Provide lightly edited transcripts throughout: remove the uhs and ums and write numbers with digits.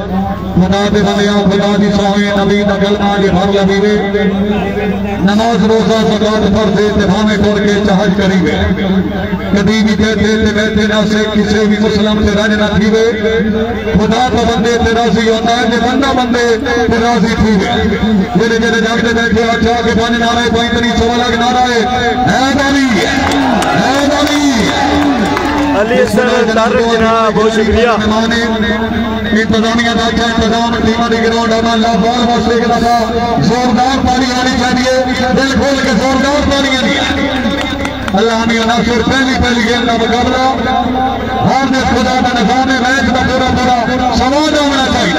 खुदा दे बंदियां खुदा दी सोहे नबी दा कलमा जे भर लबीवे नमाज रोजा ज़कात फर्ज़ ते भावे तोड़ के चाहज करीवे कदी भी कहते ते बैठे ना से किसी भी मुस्लिम से राज ना थीवे खुदा तो बंदे ते राजी होता है जे बंदा बंदे ते राजी थीवे जेरे जेरे जागते बैठे अच्छा के पानी नारे पैंतनी सवाल नारा है अली अली सर तारक जनाब बहुत शुक्रिया इंतजामिया का अच्छा इंतजाम टीमा की ग्राउंड अल्लाह बॉल वास्ते के दफा जोरदार पानी आनी चाहिए दिल खोल के जोरदार पानी आनी अल्लाह ने नासिर पहली गेम का मुकाबला हर ने खुदा का निजाम मैच का पूरा समाज होना चाहिए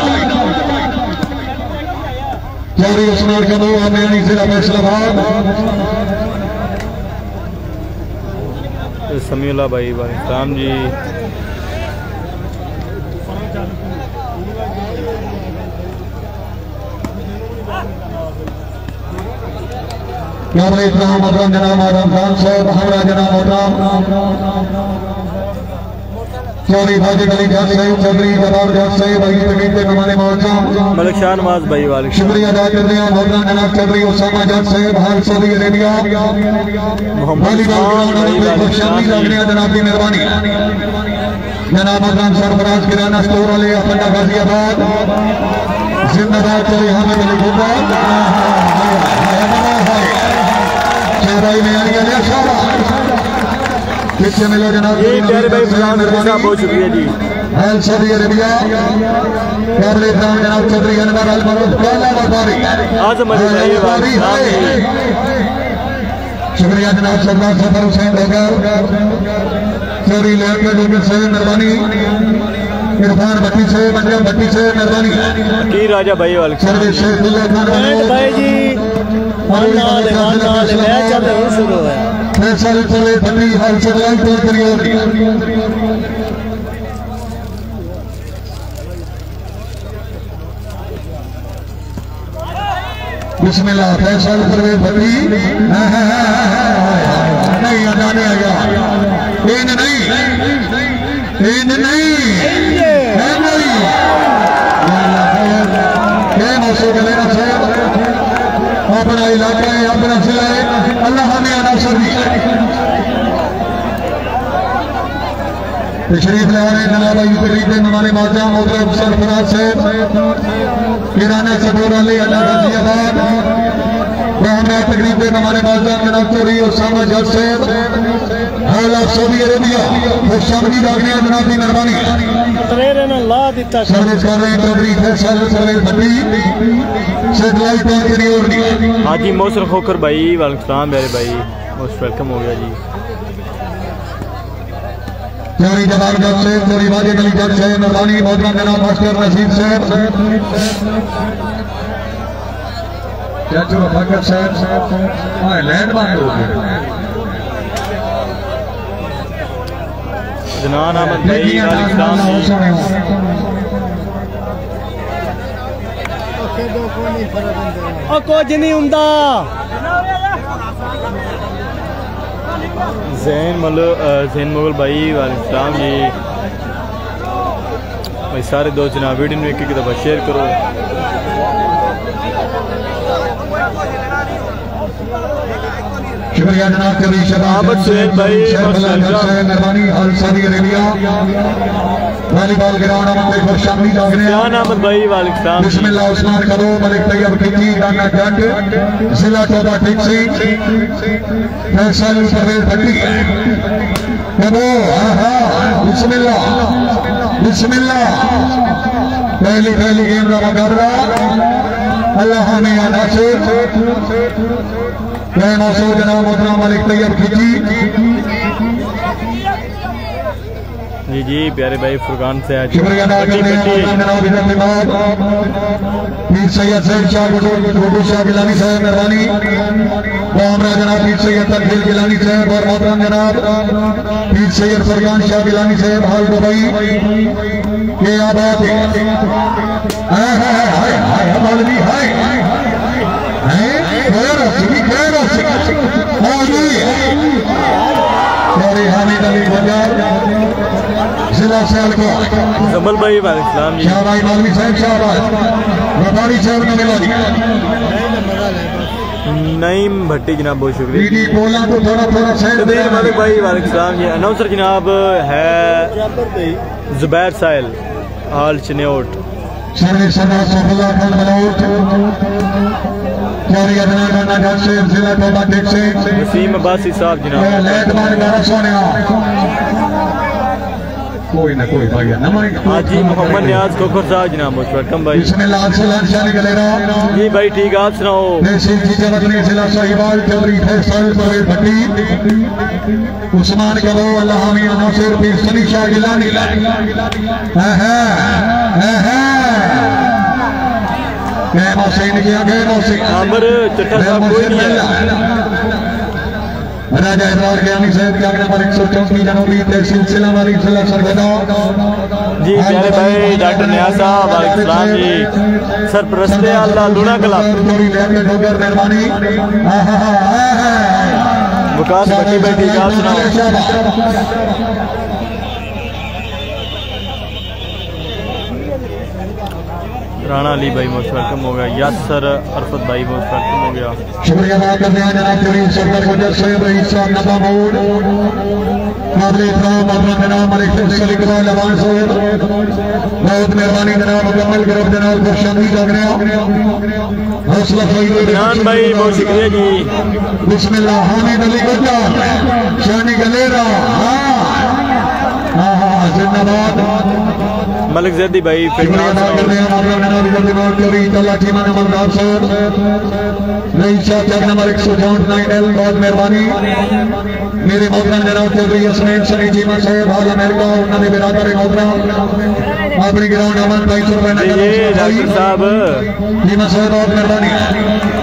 चौधरी उस्मान कदू हमें जिला फैसलाबाद समीउल्लाह भाई वालेकुम जी इस्लाम मोहतरम जनाब आजम खान साहब हमरा जनाब मोहतरम चौधरी भाजी गली जज साहब चौधरी जवाब जज साहब भाई तकरीब के मेहमान मौजूद मलिक शाह नवाज भाई वालेकुम शुक्रिया अदा करते हैं मोहतरम जनाब चौधरी उसामा जज साहब हाल सऊदी अरेबिया जनाब की मेहरबानी जनाब मोहतरम सरफराज किराना स्टोर वाले अपना गाजियाबाद जिंदाबाद चौधरी हामिद अली गुब्बार पीछे मिलो जनाब बहुत शुक्रिया जी हाल सऊदी अरेबिया जनाब चौधरी अनवर अल मरूद पहला व्यापारी शुक्रिया जनाब सरदार सफर हुसैन डोगर चौधरी लेकर से मेहरबानी इरफान भट्टी से मंजम भट्टी से मेहरबानी की राजा भाई वाले भाई जी फैसल चले भट्टी हाल चलाई तो करिए बिस्मिल्लाह फैसल चले भट्टी नहीं जाने आया इन नहीं अपना इलाका है अपना जिला है अल्लाह हमें अनासर दी तशरीफ ले रहे जनाब तकरीब हमारे माता मोहतरम सरफराज से किराना सदूर अली अल्लाह गाजियाबाद तकरीब हमारे माता जनाब चौधरी उसामा जज साहब सऊदी अरेबिया खुशआमदी दागनिया जनाब की मेहरबानी सर्विस कर रहे हैं चौधरी फैसल सर्विस भट्टी सेटेलाइट पर हाजी मौसर खोकर भाई वालेकुम मेरे भाई मोस्ट वेलकम हो गया जी चौधरी जवाब जज साहब चौधरी वाजे गली जज साहब मेहरबानी मोहतरम जनाब मास्टर नसीब साहब भगत साहब लैंडमार्क हो गए जनान अहमद भाई वालेकुम कुछ नहीं हुंदा जैन मुगल भाई वालेकुम जी भाई सारे दोस्त जनाब वीडियो में एक दफ़ा शेयर करो शुक्रिया जनाब चौधरी शबाब भाई मेहरबानी हाल सऊदी अरेबिया वॉलीबॉल ग्राउंड में खुशआमदी अहमद भाई वालेकुम बिस्मिल्लाह उस्मान करो मलिक तैयब खिची दाना जट जिला चौदह टिक्सी फैसल परवेज भट्टी करो बिस्मिल्लाह बिस्मिल्लाह पहली गेम का मुकाबला अल्लाह हमें नासिर मैं मौसू जनाब मोहतरम मलिक तैयब खिची जी प्यारे भाई फुरकान से आज शुक्रिया पीर सैयद सैयद शाह गुड्डू शाह गिलानी साहब मेहरबानी हमारा जनाब पीर सैयद तकदीर गिलानी साहब और मोहतरम जनाब पीर सैयद फरगान शाह गिलानी साहब हाल दुबई ये आबाद हामिद अली बंजार जिला सियालकोट जमल भाई वालेकुम सलाम जी। क्या भाई मौलवी साहब शाहबाज रबारी साहब ने मिला दिया नईम भट्टी जनाब बहुत शुक्रिया। बीडी बोला तो थोड़ा थोड़ा साइड कदीर मलिक भाई वालेकुम सलाम जी। अनाउंसर जनाब है जुबैर साहिल हाल चनेौट। सर्विस सदा सफला खान मलौट जारी अदना करना घर से जिला टोबा टेक से वसीम अब्बासी साहब जनाब। लेटमान गारा सोने कोई ना कोई भाई ना मारेगा। हाजी मोहम्मद नियाज कोकर साहब जनाब मोस्ट वेलकम भाई। बिस्मिल्लाह से लाशानी गलेरा जी भाई ठीक आप सुनाओ। तहसील की जवतनी जिला साहिवाल चौधरी फैसल परवेज भट्टी उस्मान कलो अल्लाह हामी नासिर पीर सनी शाह गिलानी मौसीन किया गए मौसीन आमिर चट्टा साहब कोई नहीं है। राजा इमरान ज्ञानी साहब का नंबर 134 जनवरी तहसील सिलावाली जिला सरगोदा जी प्यारे भाई डॉक्टर नियाज साहब वालेकुम सलाम जी। सरपरस्त अल्लाह लूना क्लब मेहरबानी विकास भट्टी भाई ठीक आप सुनाओ। राणा अली भाई मोस्ट वेलकम हो गया। यासर अरफत भाई मोस्ट वेलकम हो गया। शुक्रिया अदा करते हैं जनाब जलील सरदार गुजर साहब रईस साहब नबा मोड काबिल इकराम अब्दुल जनाब मलिक फैसल इकबाल लवान साहब बहुत मेहरबानी जनाब मुकम्मल गिरफ्त जनाब खुशआमदी जागरिया हौसला इमरान भाई बहुत शुक्रिया जी। बिस्मिल्लाह हामिद अली गुजर शानी गलेरा जिंदाबाद मलिक जैदी भाई मेरे मोहतरम जनाब चौधरी हसनैन सनी चीमा साहब हाल अमेरिका उन्होंने बिरादर मोहतरम अपनी ग्राउंड अमन भाई साहब चीमा साहब बहुत मेहरबानी।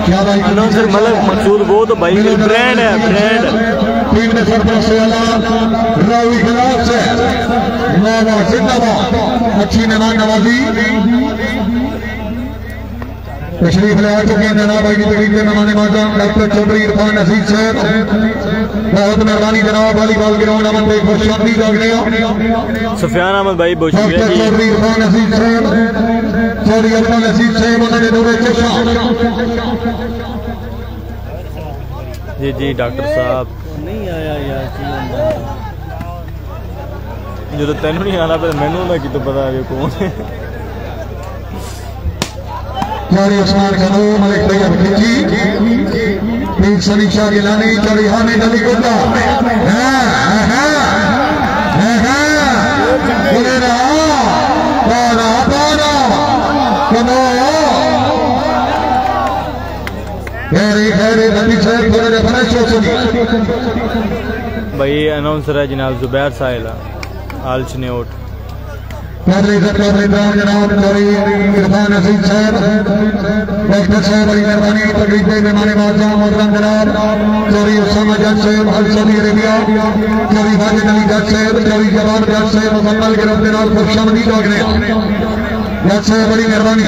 क्या भाई अनाउंसर मलिक मकसूद वो तो भाई ब्रांड है ब्रांड। टीम ने सरपरस्त रावी खिलाफ से जिंदाबाद अच्छी मेहमान नवाजी तशरीफ ले आ चुके हैं जनाब भाई की तकरीब के मेहमान माजम डॉक्टर चौधरी इरफान अजीज साहब बहुत मेहरबानी जनाब वॉलीबॉल ग्राउंड अमन भाई खुशआमदी जागरिया सुफियान अहमद भाई बहुत शुक्रिया डॉक्टर जी। चौधरी इरफान अजीज साहब चौधरी इरफान अजीज साहब उन्होंने नूरे चश्मा जी जी डॉक्टर साहब नहीं आया यार जो तो तेन नहीं आना फिर मैनू ना कि तो पता है कौन है। चौधरी उस्मान खानो मलिक तैयब खिची पीर सनी शाह गिलानी चौधरी हामिद अली गुड्डा भाई अनाउंसर है जनाब जुबैर साहिल आल चनेौट। जनाब चौधरी इरफान अजीज साहब डॉक्टर साहब बड़ी मेहरबानी तकरीब के मेहमान माजम मोहतरम जनाब चौधरी उसामा जज साहब हाल सऊदी अरेबिया चौधरी वाजिद अली जज साहब चौधरी जवान जज साहब मुकम्मल गिरफ्त जनाब खुशआमदी जागरिया जज साहब बड़ी मेहरबानी।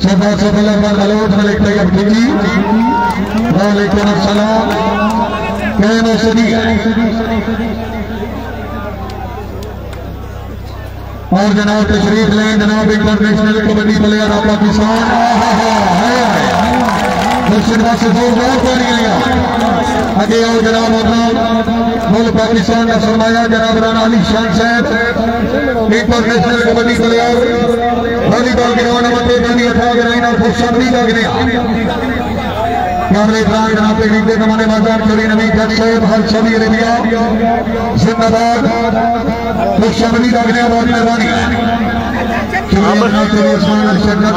सरदार सफला खान मलौट मलिक तैयब खिची वालेकुम अस्सलाम क्या मौसमी और जनाब तशरीफ लें जनाब international kabaddi player of Pakistan आगे आओ जनाब मुल्क पाकिस्तान का सरमाया जनाब राना अली शान साहब international kabaddi player volleyball ground खुशआमदी जागरिया जनाब तकरीब के जमाने माजाम चौधरी नवीद जज साहब हाल सऊदी अरेबिया जिंदाबाद खुशआमदी जागरिया बहुत मेहरबानी।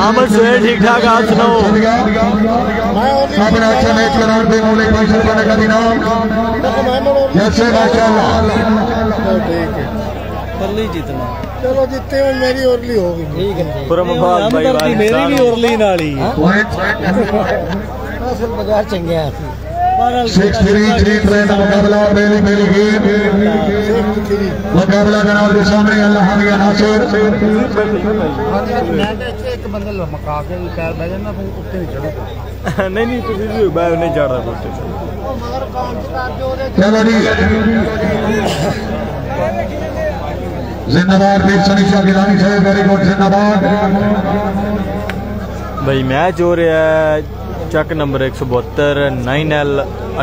आमद सुहेल ठीक ठाक आप सुनाओ। अपना अच्छा मैच कराने पे मौलिक भाई सरपंच का इनाम जैसे माशाल्लाह जीतना चलो जितने में मेरी ओरली होगी ठीक है पुरमबाद भाई मेरी भी ओरली नाली असल बाजार चंगे 6-3 ट्रेन का मुकाबला पहली गेम मुकाबला जनाब के सामने अल्लाह मियां नासिर नहीं नहीं चढ़ रहा चलो जी जिंदाबाद सनीशा गिलानी साहब वेरी गुड जिंदाबाद भाई मैच हो रहा है चक नंबर 172 9L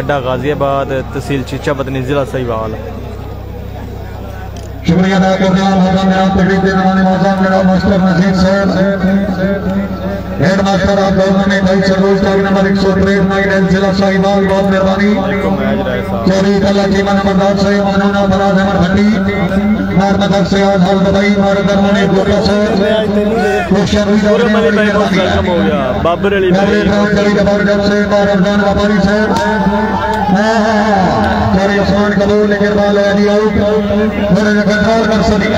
अड्डा गाजियाबाद तहसील चीचा पत्नी जिला साहिवाल शुक्रिया अदा करते हैं तकरीब के नमाने मौसम मेरा मास्टर नजीर साहब हेड मास्टर ऑफ गवर्नमेंट भाई सरोज टाइम नंबर 163 9L जिला साहिवाल बहुत मेहरबानी चौधरी कला जीवन नंबर से मनोना फराज अहमद भट्टी मारमदर से हाल बताई मारदर ने गोटा से रोशन वेलकम हो गया बाबर अली भाई चली जबरदस्त से रमजान व्यापारी से चौधरी उस्मान कबूल लेकर बाल अली आउट मेरे कंट्रोल कर सकी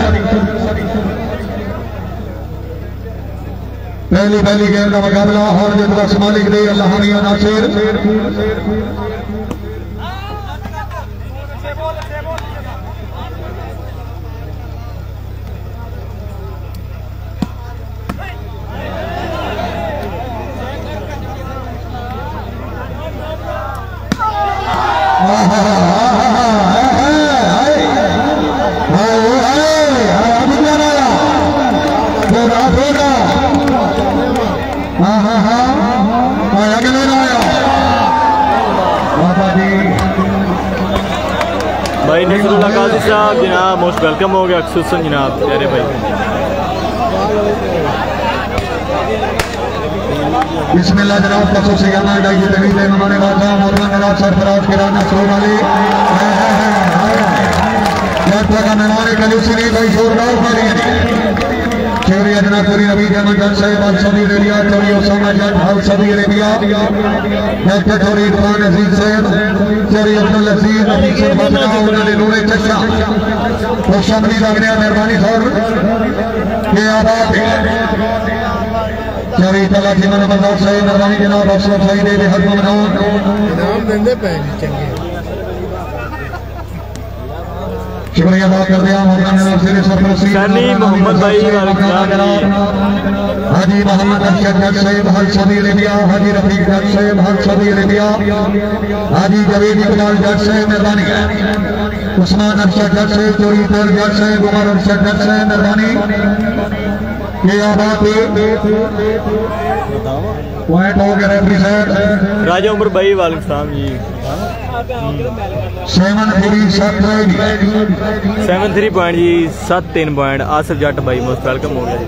पहली गेम का मुकाबला हर जितना मालिक दे अल्लाह मियां नासिर भाई नसरुल्लाह काजी साहब जनाब मोस्ट वेलकम हो गया खुसूसन जनाब प्यारे भाई बिस्मिल्लाह जनाब कसो से याना डाई तकरीब है हमारे वाजा मौलाना जनाब सरफराज किराना स्टोर वाले यात्रा का मेहमान कलीसिनी भाई जोरदार मारी चौधरी अजना पूरी नबी जमन जन साहिब अल सदी अरेबिया चौधरी उसामा जन अल सदी अरेबिया डॉक्टर चौधरी इरफान अजीज साहब चौधरी अब्दुल अजीज अफीसर बदना उन्होंने नूरे चशा तो शामिल लगने मेहरबानी सर ये आबाद चौधरी तला जीवन बंदा साहब मेहरबानी जनाब अफसर साहिब दे हक मनाओ नाम देंदे पे चंगे शुक्रिया अदा कर दिया सनी मोहम्मद भाई हाजी मोहम्मद अरशद जट साहब हल सऊदी अरेबिया हाजी रफीक जट साहब हल सऊदी अरेबिया हाजी जवेद इकबाल जट साहब मेहरबानी उस्मान अरशद जट साहब चोरी पर जट साहब उमर अरशद जट साहब मेहरबानी ये आबाद पॉइंट हो गया रेफरी साहब राजा उमर भाई वालेकुम सलाम जी 7-3 पॉइंट जी 7-3 पॉइंट आसिफ जट भाई मोस्ट वेलकम हो गया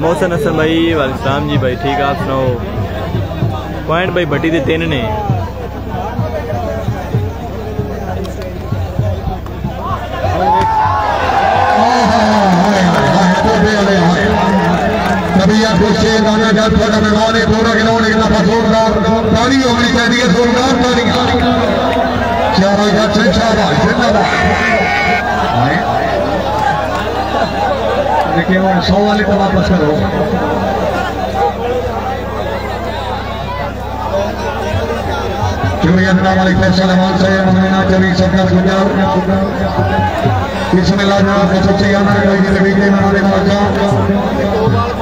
मोहसन हसन भाई वालेकुम जी भाई ठीक है आप सुनाओ पॉइंट भाई भट्टी के 3 ने केवल 100 वाले को वापस करो शुक्रिया जनाब वाली फैसल अमान से महीना चौबी सरकार गुजर बिस्मिल्लाह जनाब कसो से याना कोई भी तबीयत में आने वाला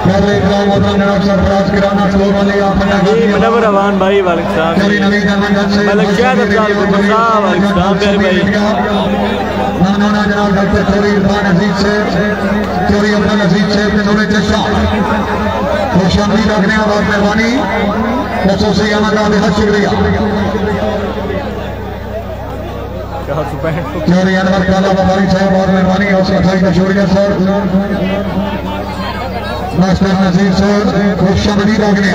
पहले इकराम होता जनाब सरफराज किराना स्टोर वाले अपना मुनव्वर रवान भाई वालेकुम सलाम मलक शाह वालेकुम प्यारे भाई मनोना जनाब डॉक्टर चौधरी इरफान अजीज से चौधरी अब्दुल अजीज से नूरे चशा खुशामदी रखने और मेहरबानी कसो से याना का बेहद शुक्रिया चौधरी अनवर काला व्यापारी साहब और मेहरबानी और सफाई का शुक्रिया सर मास्टर नजीर सर खुशामदी रखने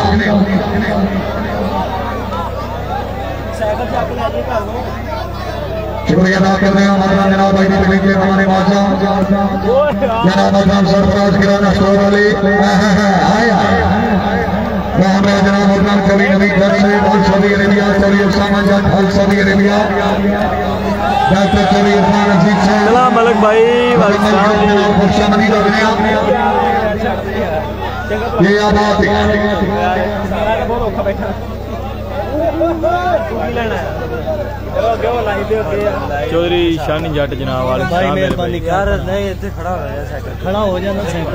शुक्रिया अदा करते हैं हमारा जनाब भाई जी के हमारे बादशाह जनाब अफजान सरफराज किराना स्टोर वाले हमारा जनाब अफजान चौधरी नबी घर से Saudi Arabia Chaudhary Usama Jat Saudi Arabia doctor Chaudhary Irfan Aziz से सलाम मलिक भाई जनाब खुशमदी लगने ये आबाद चौधरी शानी जट जनाब वाले भाई मेहरबानी यार नहीं इतने खड़ा हो गया साइकिल खड़ा हो जाना साइकिल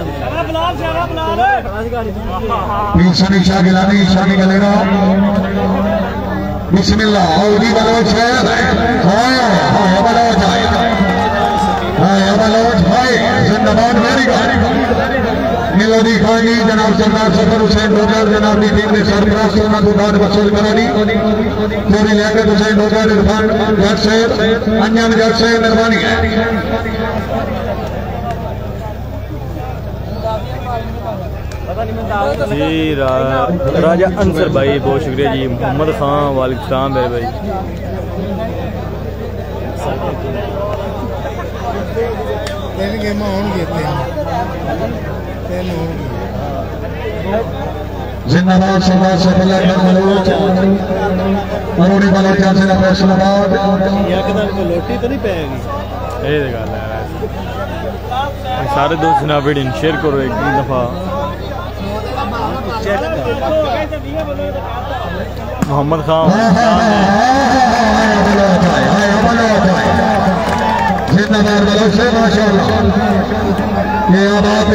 शाह गिलानी शानी गलेगा बिस्मिल्लाह औदी बलोच है हाय हाय बलोच हाय बलोच भाई जिंदाबाद मेरी गाड़ी मिलोदी खानी जनाब सरदार सफर हुसैन डोगर जनाब की टीम ने सरफराज सोना को बाद वसूल करानी चोरी लियाकत हुसैन डोगर इरफान जट से अंजाम जट से मेहरबानी है जी राजा अंसर भाई बहुत शुक्रिया जी मोहम्मद खान वालेकुम सलाम मेरे भाई तीन गेम होंगे जिंदाबाद सरदार सफल बलोच मरोड़ी बलोच से फैसलाबाद लोटी तो नहीं पाएगी ये गल है सारे दोस्त ना वीडियो शेयर करो एक दफा मोहम्मद खान जिंदाबाद बलोच से माशाअल्लाह ये आबाद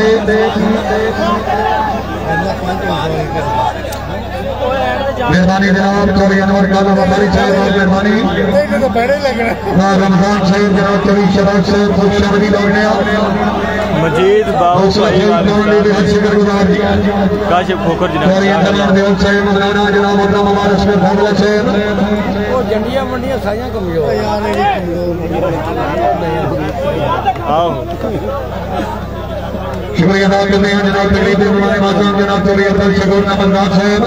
मेहरबानी जनाब चौधरी अनवर का हमारी मेहरबानी तो बड़े लग रहे रमजान सईद जनाब चौधरी शबाब से खुशमदी लौटने मजीद बाबू काशिफ खोखर जनाब जंडियां मंडियां साइयां कमजोर यार आओ शुक्रिया अदा करते हैं जनाब तकलीफ जनाब चौधरी अब्दुल शकूर नमदार साहब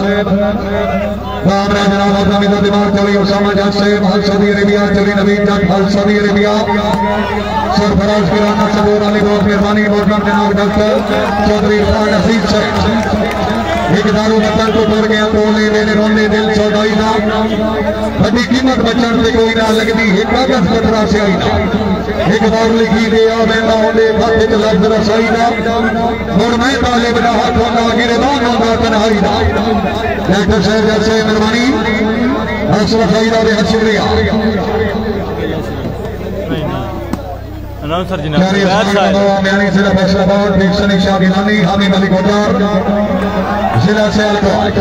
जनाब अपना मित्र दिमाग चौधरी उसामा जट साहब हल सऊदी अरेबिया चौधरी नवीन जट हल सऊदी अरेबिया सरफराज किराना सबूर अली बहुत मेहरबानी मोहतरम जनाब डॉक्टर चौधरी इरफान अजीज साहब एक दारू बतन को तोड़ गया बोले मेरे रोने दिल सौदाई ना बड़ी कीमत बचन से कोई ना लगती एक कागज पत्रा से आई ना एक बार लिखी दे आ मैं होंदे खाते च लफ्ज रसाई ना हुण मैं तालिब दा हाथ होंदा गिरबान होंदा तन्हाई दा डॉक्टर साहब जैसे मेहरबानी हौसला रसाई दा बेहद शुक्रिया अनाउंसर जनाब म्यानी जिला फैसलाबाद डिक्शन शाह गिलानी हामिद अली कोटार जिला सियालकोट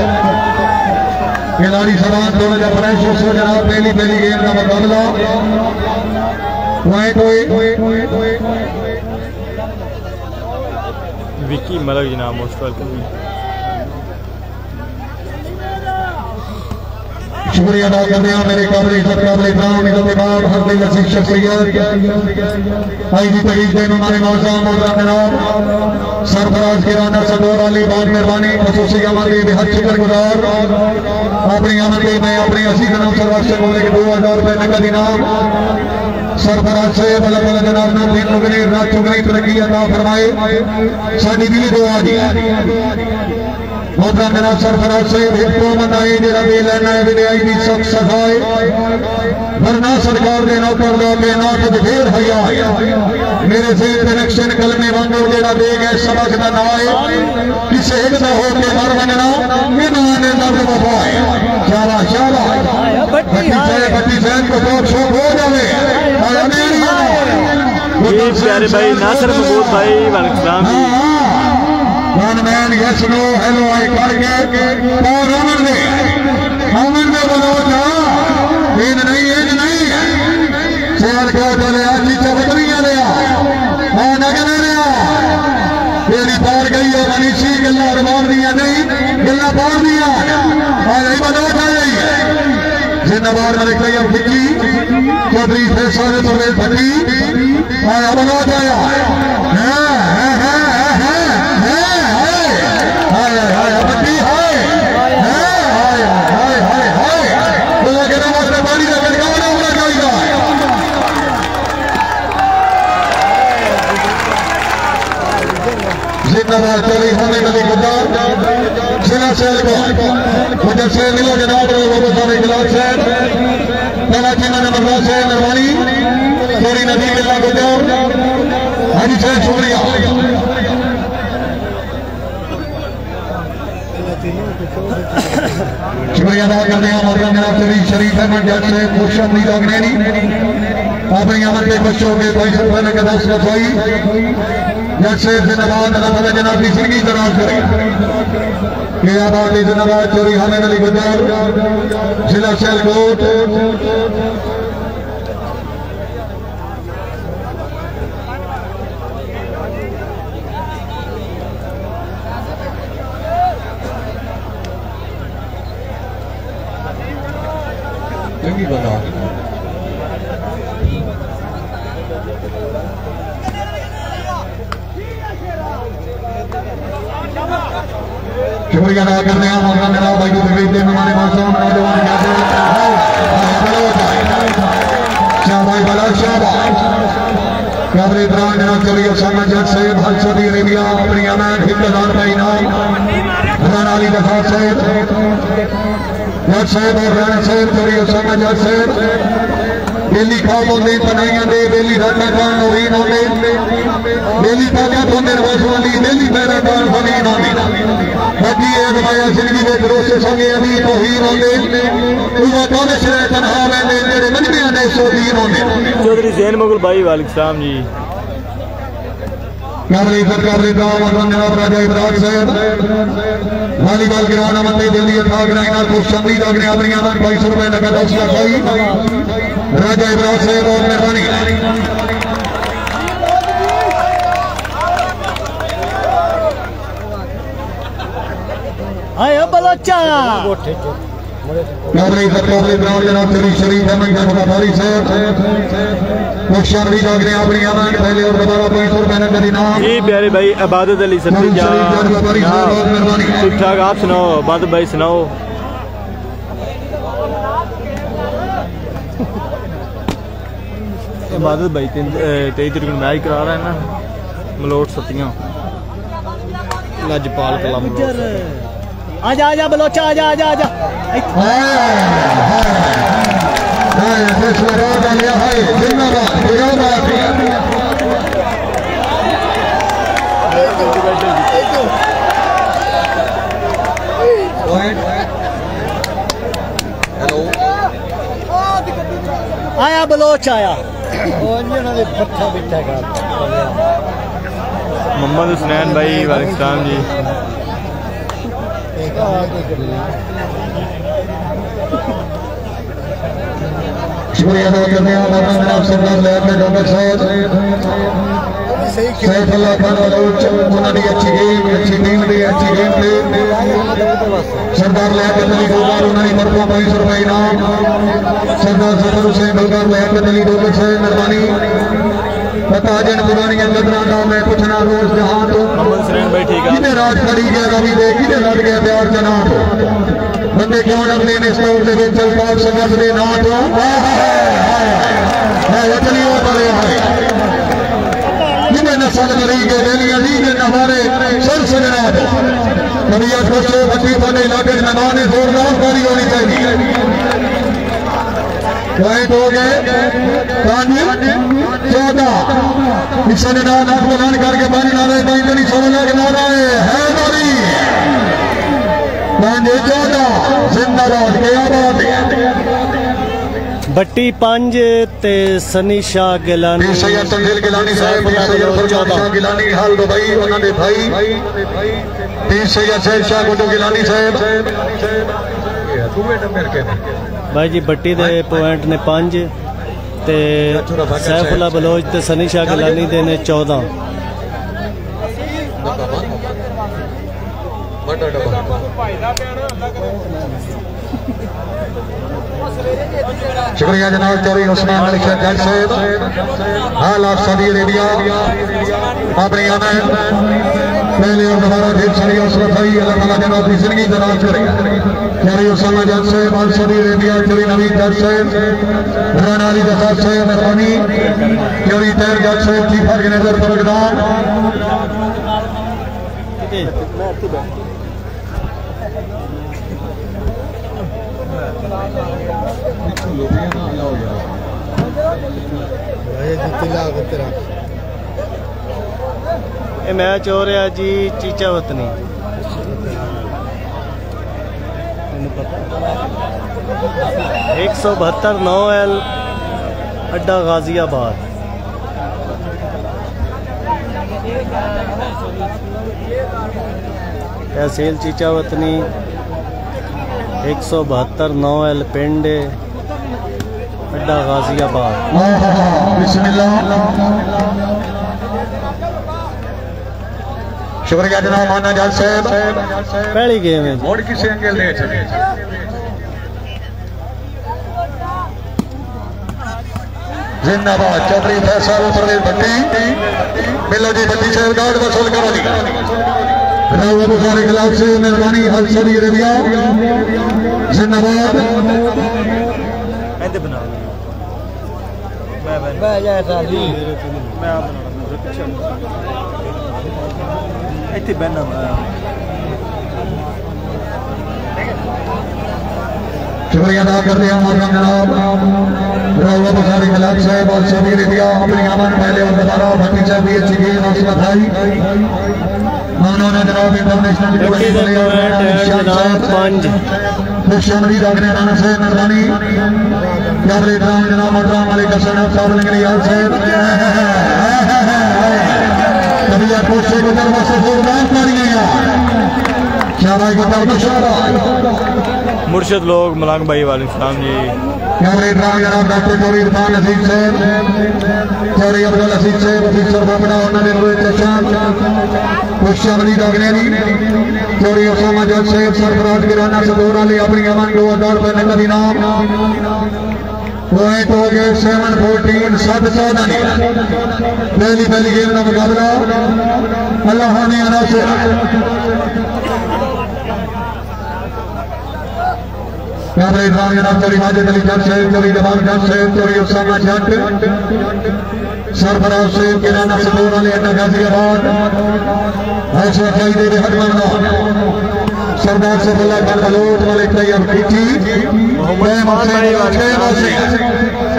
खिलाड़ी सवाल दोनों जब फ्रेश हो जनाब पहली गेम का मुकाबला विकी मलक जनाब मोस्ट वेलकम शुक्रिया अदा करते हैं मेरे काबले काबले शख्सियत आई जी तरीक दिन हमारे मौसम जनाब सरफराज किराना सदौर अली बहुत मेहरबानी खसूसी आमद की बेहद शुक्रगुजार अपनी आमद की मैं अपने असी जनाब सर्वस्व बोले के 2000 रुपये नकद इनाम सरफराज से बल्ला बल्ला जनाब ने दिन दुगनी रात चुगनी तरक्की अता फरमाए साडी भी दुआ दी मोहतरम जनाब सरफराज से हितो मनाए जरा भी लेना है विदाई दी सब सफाई वरना सरकार दे नौकर लो के नाथ ढेर हया मेरे से कनेक्शन कलमे वांगो जेड़ा दे गए सबक दा नाए किसे एक दा हो के मर वजना इन्हां ने दर्द वफाए शाबाश शाबाश बट्टी से को तो शोक हो जावे ये प्यारे भाई नासिर महमूद भाई वालेकुम सलाम जी मैन यस नो हेलो आई करके और अमन में बोलो ना इन नहीं शेर को चले आज चबरियां ले आ नगर ले आ तेरी पार गई है मनीषी गल्ला रमान दिया नहीं गल्ला पार दिया और ये बोलो जाए जिंदाबाद मलिक तैयब फिक्की चौधरी फैसल परवेज भट्टी और बोलो जाया जिंदाबाद चौधरी हामिद अली गुद्दार जिला सियालकोट मुझे शेर मिलो जनाब बाबू साहब इजलास साहब पहला जिला नंबर से मेहरबानी चौधरी नदी बिल्ला गुद्दार हाजी साहब शुक्रिया शुक्रिया अदा करते हैं मोहतरम जनाब चौधरी शरीफ अहमद जज से मुर्शद नीला अग्नेनी अपनी अमर के बच्चों के पैसे रुपये के 10 रसोई जज से जिंदाबाद अल्लाह जनाब की जिंदगी दराज करे ये आबाद जिंदाबाद चौधरी हामिद अली गुद्दार जिला सियालकोट चंगी बता शुक्रिया अदा करते हैं मोहतरम जनाब भाई को तकलीफ हमारे मासूम नौजवान शाहबाज बला शाहबाज काबरे इब्राहिम जनाब चौधरी उसामा जज साहब हज सऊदी अरेबिया अपनी अमान हिफ्ज़ का इनाम राना अली दफा साहब जज साहब और राना साहब चौधरी उसामा जज साहब बेली खाब होंगे तनाइयां दे बेली राता खान नवीन होंगे बेली ताकत होंगे रवासवाली बेली पैरादार फलीन होंगे बाकी ये रवाया जिंदगी के भरोसे संगे अभी तौहीन होंगे उवा कौन से तनहा में तेरे मजमे ने सोदीन होंगे चौधरी जैन मुगल भाई वालेकुम सलाम जी काबले इज्जत काबले दाम अज़म जनाब राजा इब्राहिम साहब वॉलीबॉल गिराना मते दिल्ली था ग्राइना को शमरी दागने अपनी आमद 2200 रुपए नगद 10 लाख भाई राजा इब्राहिम साहब और मेहरबानी आए बलोचा काबले इज्जत काबले दाम जनाब चौधरी शरीफ अहमद गफारी साहब वो शमरी दागने अपनी आमद पहले और दोबारा 2200 रुपए नगद इनाम जी प्यारे भाई इबादत अली सत्ती जा ठीक ठाक आप सुनाओ इबादत भाई सुनाओ इबादत भाई 23 तारीख को मैच करा रहा है ना मलोट सत्तियां लजपाल कला आजा बलोचा आजा आया बलोच आया मोहम्मद हुसनैन भाई वालेकुम सलाम जी शुक्रिया अदा करते हैं जनाब सरदार लैब में डॉक्टर साहब सैफुल्लाह खान उन्होंने अच्छी गेम अच्छी टीम दी अच्छी गेम प्ले सरदार लैब में दली दो बार उन्होंने मरको 2200 रुपए इनाम सरदार सफर हुसैन डॉक्टर लैब में दली डॉक्टर साहब मेहरबानी पता जन पुरानी कदरा का मैं पूछना रोज जहां तो कितने रात खड़ी गया कभी दे कितने लड़ गया प्यार जनाब बंदे क्यों अपने स्टोर के बीच चल पाक संगत दे ना तो वतनी हो पड़े हैं जिन्हें नस्ल मरी के डेली अली के नवारे सर से जनाब कभी आज बच्चों बच्ची बने इलाके नमाने जोरदार कारी होनी चाहिए पॉइंट हो गए 14 पिछले नाम प्रदान करके पानी नारे पैंतनी 16 के नारा है नारी 14 जिंदाबाद क्या बात बट्टी 5 ते सनी शाह गिलानी सैयद तंजील गिलानी साहब गिलानी हाल दो भाई उन्होंने भाई सैयद शेर शाह गुड्डू गिलानी साहब भाई जी बट्टी दे पॉइंट ने 5 ते सैफुल्लाह बलोच ते सनी शाह गिलानी दे ने 14 शुक्रिया जनाब चौधरी उस्मान अली शेख जज साहब हाल ऑफ सऊदी अरेबिया अपनी आमद पहले और दोबारा ढेर सारी हौसला भाई अल्लाह ताला जनाब की जिंदगी दराज करे चौधरी उस्मान जज साहब हाल सऊदी अरेबिया चौधरी नवीद जज साहब राना अली दफा साहब मेहरबानी चौधरी तैर जज साहब चीफ ऑर्गेनाइजर प्रोग्राम ओके ये मैच हो रहा जी चीचा वतनी 172 9L अड्डा गाजियाबाद। तहसील चीचा वतनी 172 9L पिंड अड्डा गाजियाबाद। शुक्रिया जनाब माना जाल साहब। पहली गेम है और किसी एंगल ने चले जिंदाबाद चौधरी फैसल परवेज भट्टी मिलो जी भट्टी साहब गार्ड वसूल करो जी राव बुखारी खिलाफ से मेहरबानी हल सऊदी अरेबिया जिंदाबाद। शुक्रिया अदा करते हैं मोहतरम जनाब राव बुखारी खिलाफ साहब और सऊदी अरेबिया अपनी अमन पहले और दोबारा भट्टी साहब भी अच्छी गेम हौसला भाई उन्होंने जनाब इंटरनेशनल खुशमदी रखने राना से मेहरबानी जनाब मोहतरम मलिक हसन साहब लेंगे यार साहब कभी कोशिश को दरबार से जोरदार मारिएगा शाबाश बताओ तो शाबाश मुर्शद लोग मलांग भाई वाले सलाम जी जनाब डॉक्टर चौधरी इरफान अजीज साहब चौधरी अब्दुल अजीज साहब अफीसर बाबड़ा उन्होंने खुशमदी रखने चौधरी उसामा जज साहब सरफराज गिराना सदोरा ले अपनी अमन को आधार पर नकदी नाम पॉइंट हो गए 7-14 7-14 पहली गेम का मुकाबला अल्लाह ने अनासर जनाब चौधरी माजिद अली जट साहब चौधरी जवाब जट साहब चौधरी उसामा जट सरफराज साहब किराना सदोर वाले अड्डा गाजियाबाद ऐसे खाई दे हट बनना सरदार से बल्ला कर बलोच वाले तैयार पीठी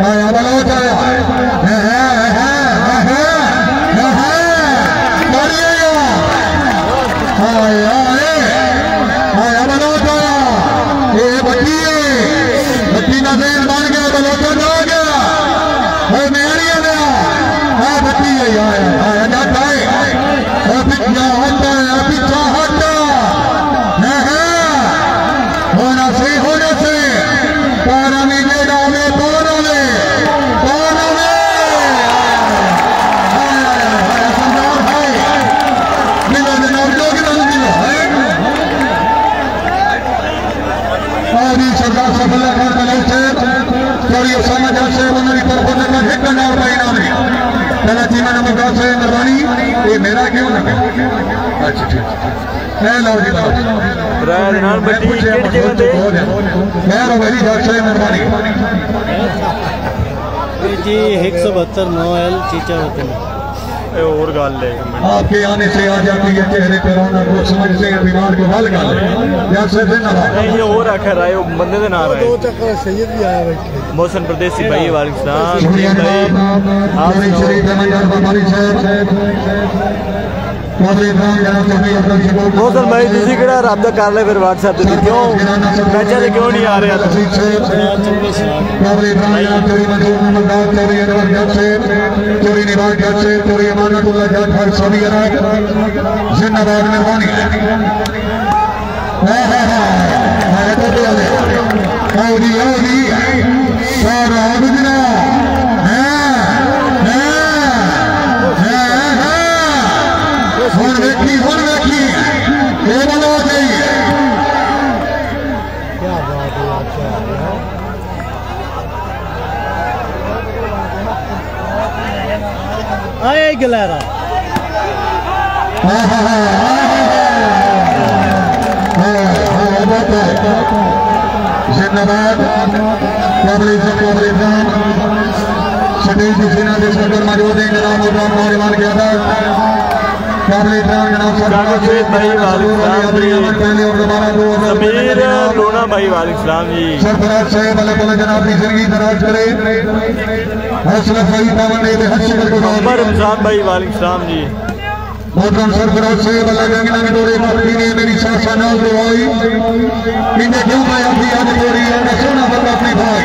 आया बलोच आया आया बलोच आया ये बच्ची ना सेन बन गया बलोचा जा गया मेरी गया बच्ची आया जट आए पिछा हटा पिछा हटा होना से पारा में ले डाले पारा में सरदार भाई मिलो जनाब लोग मिलो सरदार सफल चौधरी उसामा जट साहब उन्होंने तरफ एक नाम का इनाम है पहला चीमा नंबर 10 है मेहरबानी ये मेरा क्यों लगा अच्छा ठीक मैं लो जी जनाब बड़ी मैं मेरी जट साहब मेहरबानी जी 172 9L चीचा वतनी और गाल ले आपके आने से आ जाती है चेहरे पर रौनक वो समझते हैं बीमार को हल कर ले ये और आखिर आए बंदे दे ना रहे दो चक्कर सैयद भी आया बैठे मोहसन प्रदेशी भाई वालेकुम सलाम मोहसन भाई तुसी केड़ा राबता कर ले फिर व्हाट्सएप ते क्यों मैचा ते क्यों नहीं आ रहे जिंदाबाद मेहरबानी आए गलैरा जिंदाबाद शकील की सेना के सरकार मौजूद है जनाब नौजवान किया था समीर लोना भाई वालेकुम जी। सरफराज साहब अल्लाह ताला जनाब की जिंदगी दराज करे। हौसला सही पावन दे हर शिकर को रमजान भाई वालेकुम जी। मोहतरम सरफराज साहब अल्लाह जंगना में डोरे भक्ति ने मेरी सासा नाल दुआई इन्हें क्यों मैं अपनी याद जोड़ी है सोना बंदा अपनी भाई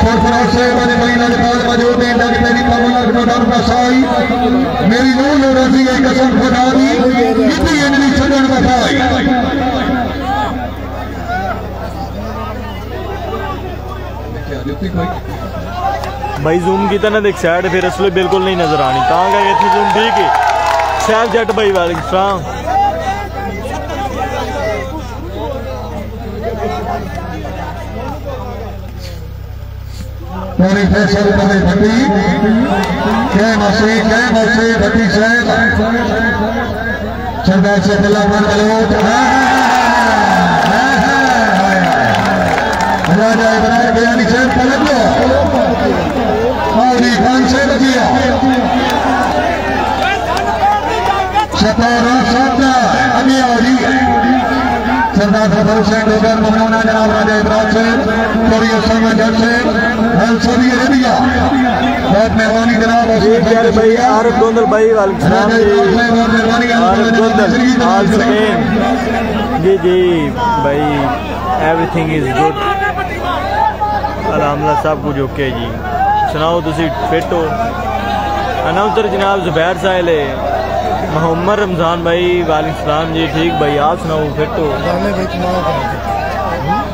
सरफराज साहब ने महीना के बाद मौजूद है जग तेरी कमल को डर बसाई मेरी नूर ने रजी है कसम खुदा दी इतनी इनकी छड़न बसाई भाई जूम की तरह देख साइड फिर असली बिल्कुल नहीं नजर आनी कहाँ गए थे जूम ठीक है। शहर जट भाई वालेकुम पूरी फैसल बने भट्टी क्या मसी भट्टी साहब सरदार से दिला मन बलोच राजा इब्राहिम बयानी साहब पलट लो मौली खान से बचिया सतारा सादा अभी आउरी सरदार सफर हुसैन डोगर ममनूना जनाब राजा इब्राहिम साहब थोड़ी उस्मा जज साहब सऊदी अरेबिया बहुत मेहरबानी जनाब भाई आरफ गोंदल भाई वालेकुम जी जी भाई एवरीथिंग इज गुड अलहमदुलिल्लाह सब कुछ ओके जी। सुनाओ तुसी फिट हो। अनाउंसर जनाब जुबैर साहिल है। मोहम्मद रमजान भाई वालेकुम जी ठीक भाई आप सुनाओ फिट हो।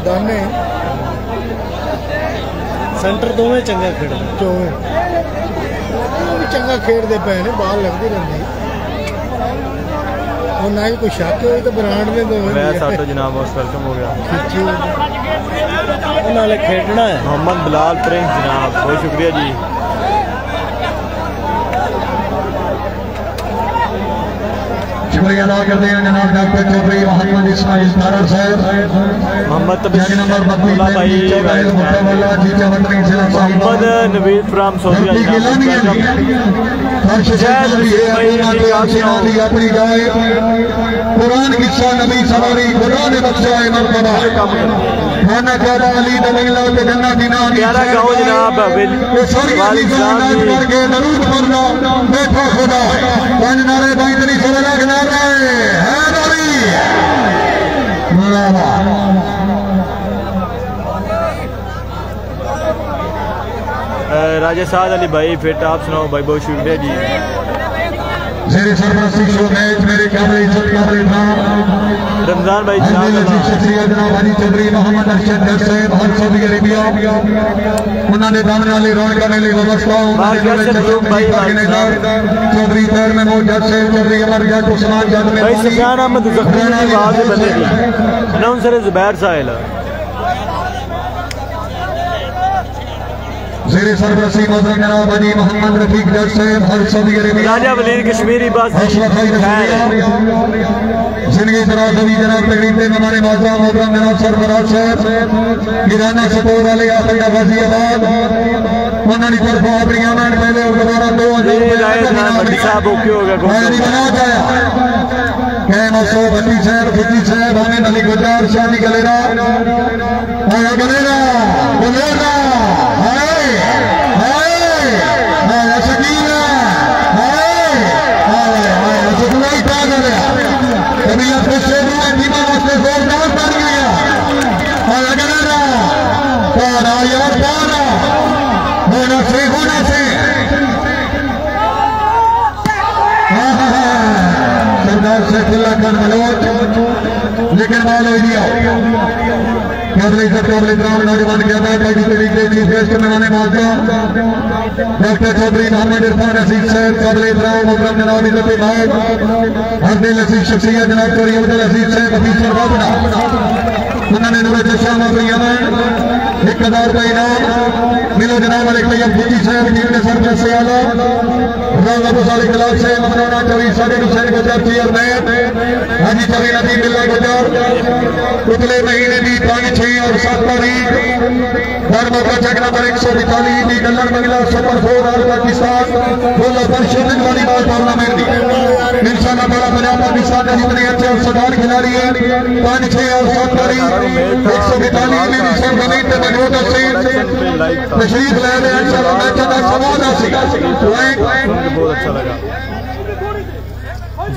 दाने सेंटर दोवें चंगा खेड़ चंगा खेड़ते पे ने बाल लगती रहती और ना ही कोई शक हो तो ब्रांड ने मैं साटो जनाब मोस्ट वेलकम हो गया नाले खेडना है। मोहम्मद बिलाल प्रिंस जनाब बहुत शुक्रिया जी। शुक्रिया अदा करते हैं जनाब doctor Chaudhry Mohammad Ismail Tarar Sahab Mohammad number Mohammad Naveed from Sofia अपनी गाय कुरान किस्सा नबी सवारी खुदा ने बख्शाए मर्तबा खाना ख्याला अली दमिला के जन्नत दिना प्यारा गाओ जनाब करके दरूद पढ़ना बैठा खुदा पांच नारे बाइंदरी सरेला के नारे है नबी राजा साद अली भाई फिट आप सुनाओ भाई बहुत शुक्रिया जी। मेरे सरपरस्ती शो मैच मेरे कैमरे इज्जत कैमरे रमजान भाई जनाब अली चौधरी मोहम्मद अरशद जज साहब हर सऊदी अरेबिया उन्होंने दामने वाली रौनक करने लिए व्यवस्था चौधरी पैर में मोह जज साहब चौधरी अमर जज उस्मान जज में भाई सफियान अहमद अनाउंसर जुबैर साहिल मेरे सरपरस्ती मोहतरम जनाब अली मोहम्मद रफीक जज साहब हर सऊदी अरेबिया राजा वलीद कश्मीरी बस जिंदगी दराज अभी जनाब तकरीब में हमारे मोहतरम जनाब सरफराज साहब गिराना सपोर वाले आफिया गाजियाबाद उन्होंने तरफ अपनी अमान पहले और दोबारा 2000 भट्टी साहब भट्टी साहब हमें अली गुजार शादी गलेरा गलेरा गलेरा लेकिन बाल हो दिया नौजवान डॉक्टर चौधरी मोहम्मद इरफान रशीद साहब काबिल इकराम मोहतरम जनाब इज्जत भाग हरदिल अजीज शख्सियत जनाब चौधरी अब्दुल अजीज साहब ऑफिसर बाबना उन्होंने नूरे जशाम अपनी अमन 1000 रुपये इनाम मिलो जनाब अली तैयब फूटी साहब टीम ने सरपंच से आला रंग अबू साली क्लास से मदराना चौरी सादिक हुसैन गुजर चेयरमैन हाजी चौरी नबी बिल्ला गुजर पिछले महीने की 5, 6 और 7 तारीख धर्म का चेक नंबर 142 की कल्याण महिला सुपर 4 ऑल पाकिस्तान बोलो परिशोधित वॉलीबॉल टूर्नामेंट इंशाल्लाह बड़ा पंजाब पाकिस्तान का जितने अच्छे और सरदार खिलाड़ी हैं 5, 6 और 7 तारीख 142 में भी सब जमीन पे मौजूद से तशरीफ ले रहे हैं। इंशाल्लाह मैच का सवाल आसेगा बहुत अच्छा लगा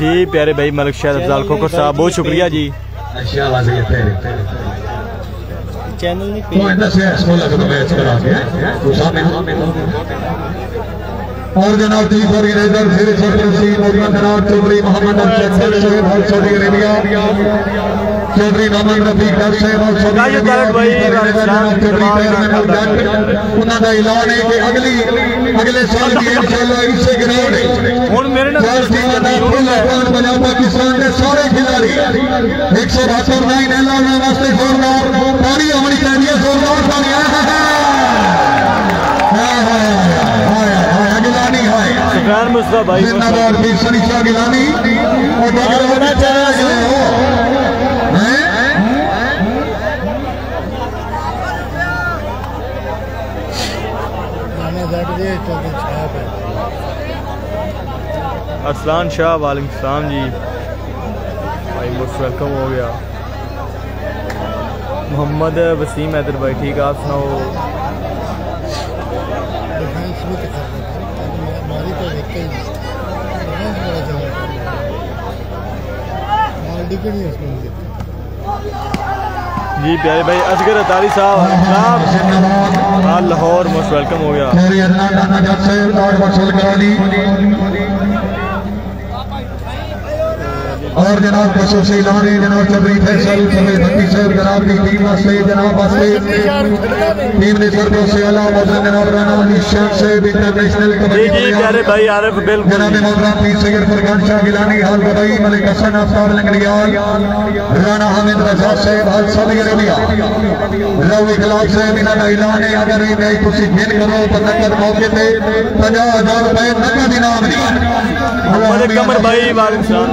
जी। प्यारे भाई मलिक शाह अफजाल खोखर साहब बहुत शुक्रिया जी। चैनल नहीं और जनाब जी फॉर इरेजर फिर सरपंची जनाब चौधरी मोहम्मद सऊदी अरेबिया चौधरी मोहम्मद रफीक उन्होंने ऐलान है कि अगले साल की इंशाल्लाह इसे ग्राउंड पंजाब पाकिस्तान के सारे खिलाड़ी 172 लाइन ऐलान वास्ते जोरदार ताली होनी चाहिए जोरदार ताली सुफियान मुस्तफा भाई जिंदाबाद भी सनीशा गिलानी और अरसलान शाह वालेकुम सलाम जी भाई मोस्ट वेलकम हो गया। मोहम्मद वसीम हैदर भाई ठीक आप सुनाओ। जी प्यारे भाई असगर अतारी साहब लाहौर मोस्ट वेलकम हो गया। और जनाब खसूसी लाने जनाब चौधरी फैसल चौधरी भट्टी साहब जनाब की टीम वास्ते जनाब वास्ते टीम ने सरपंच से आला मौजूद जनाब राना निशान साहब इंटरनेशनल कबड्डी प्यारे भाई आरिफ बिल्कुल जनाब मौजूद पीर सैयद फरमान शाह गिलानी हाल गवाई मलिक हसन आफ्ताब लंगड़ियाल राना हामिद रजा साहब हाल सऊदी अरेबिया रव इखलास साहब इन्होंने ऐलान है अगर ये मैच तुसी विन करो तो नकद मौके पे 50,000 रुपए नकद इनाम कमर भाई वालेकुम सलाम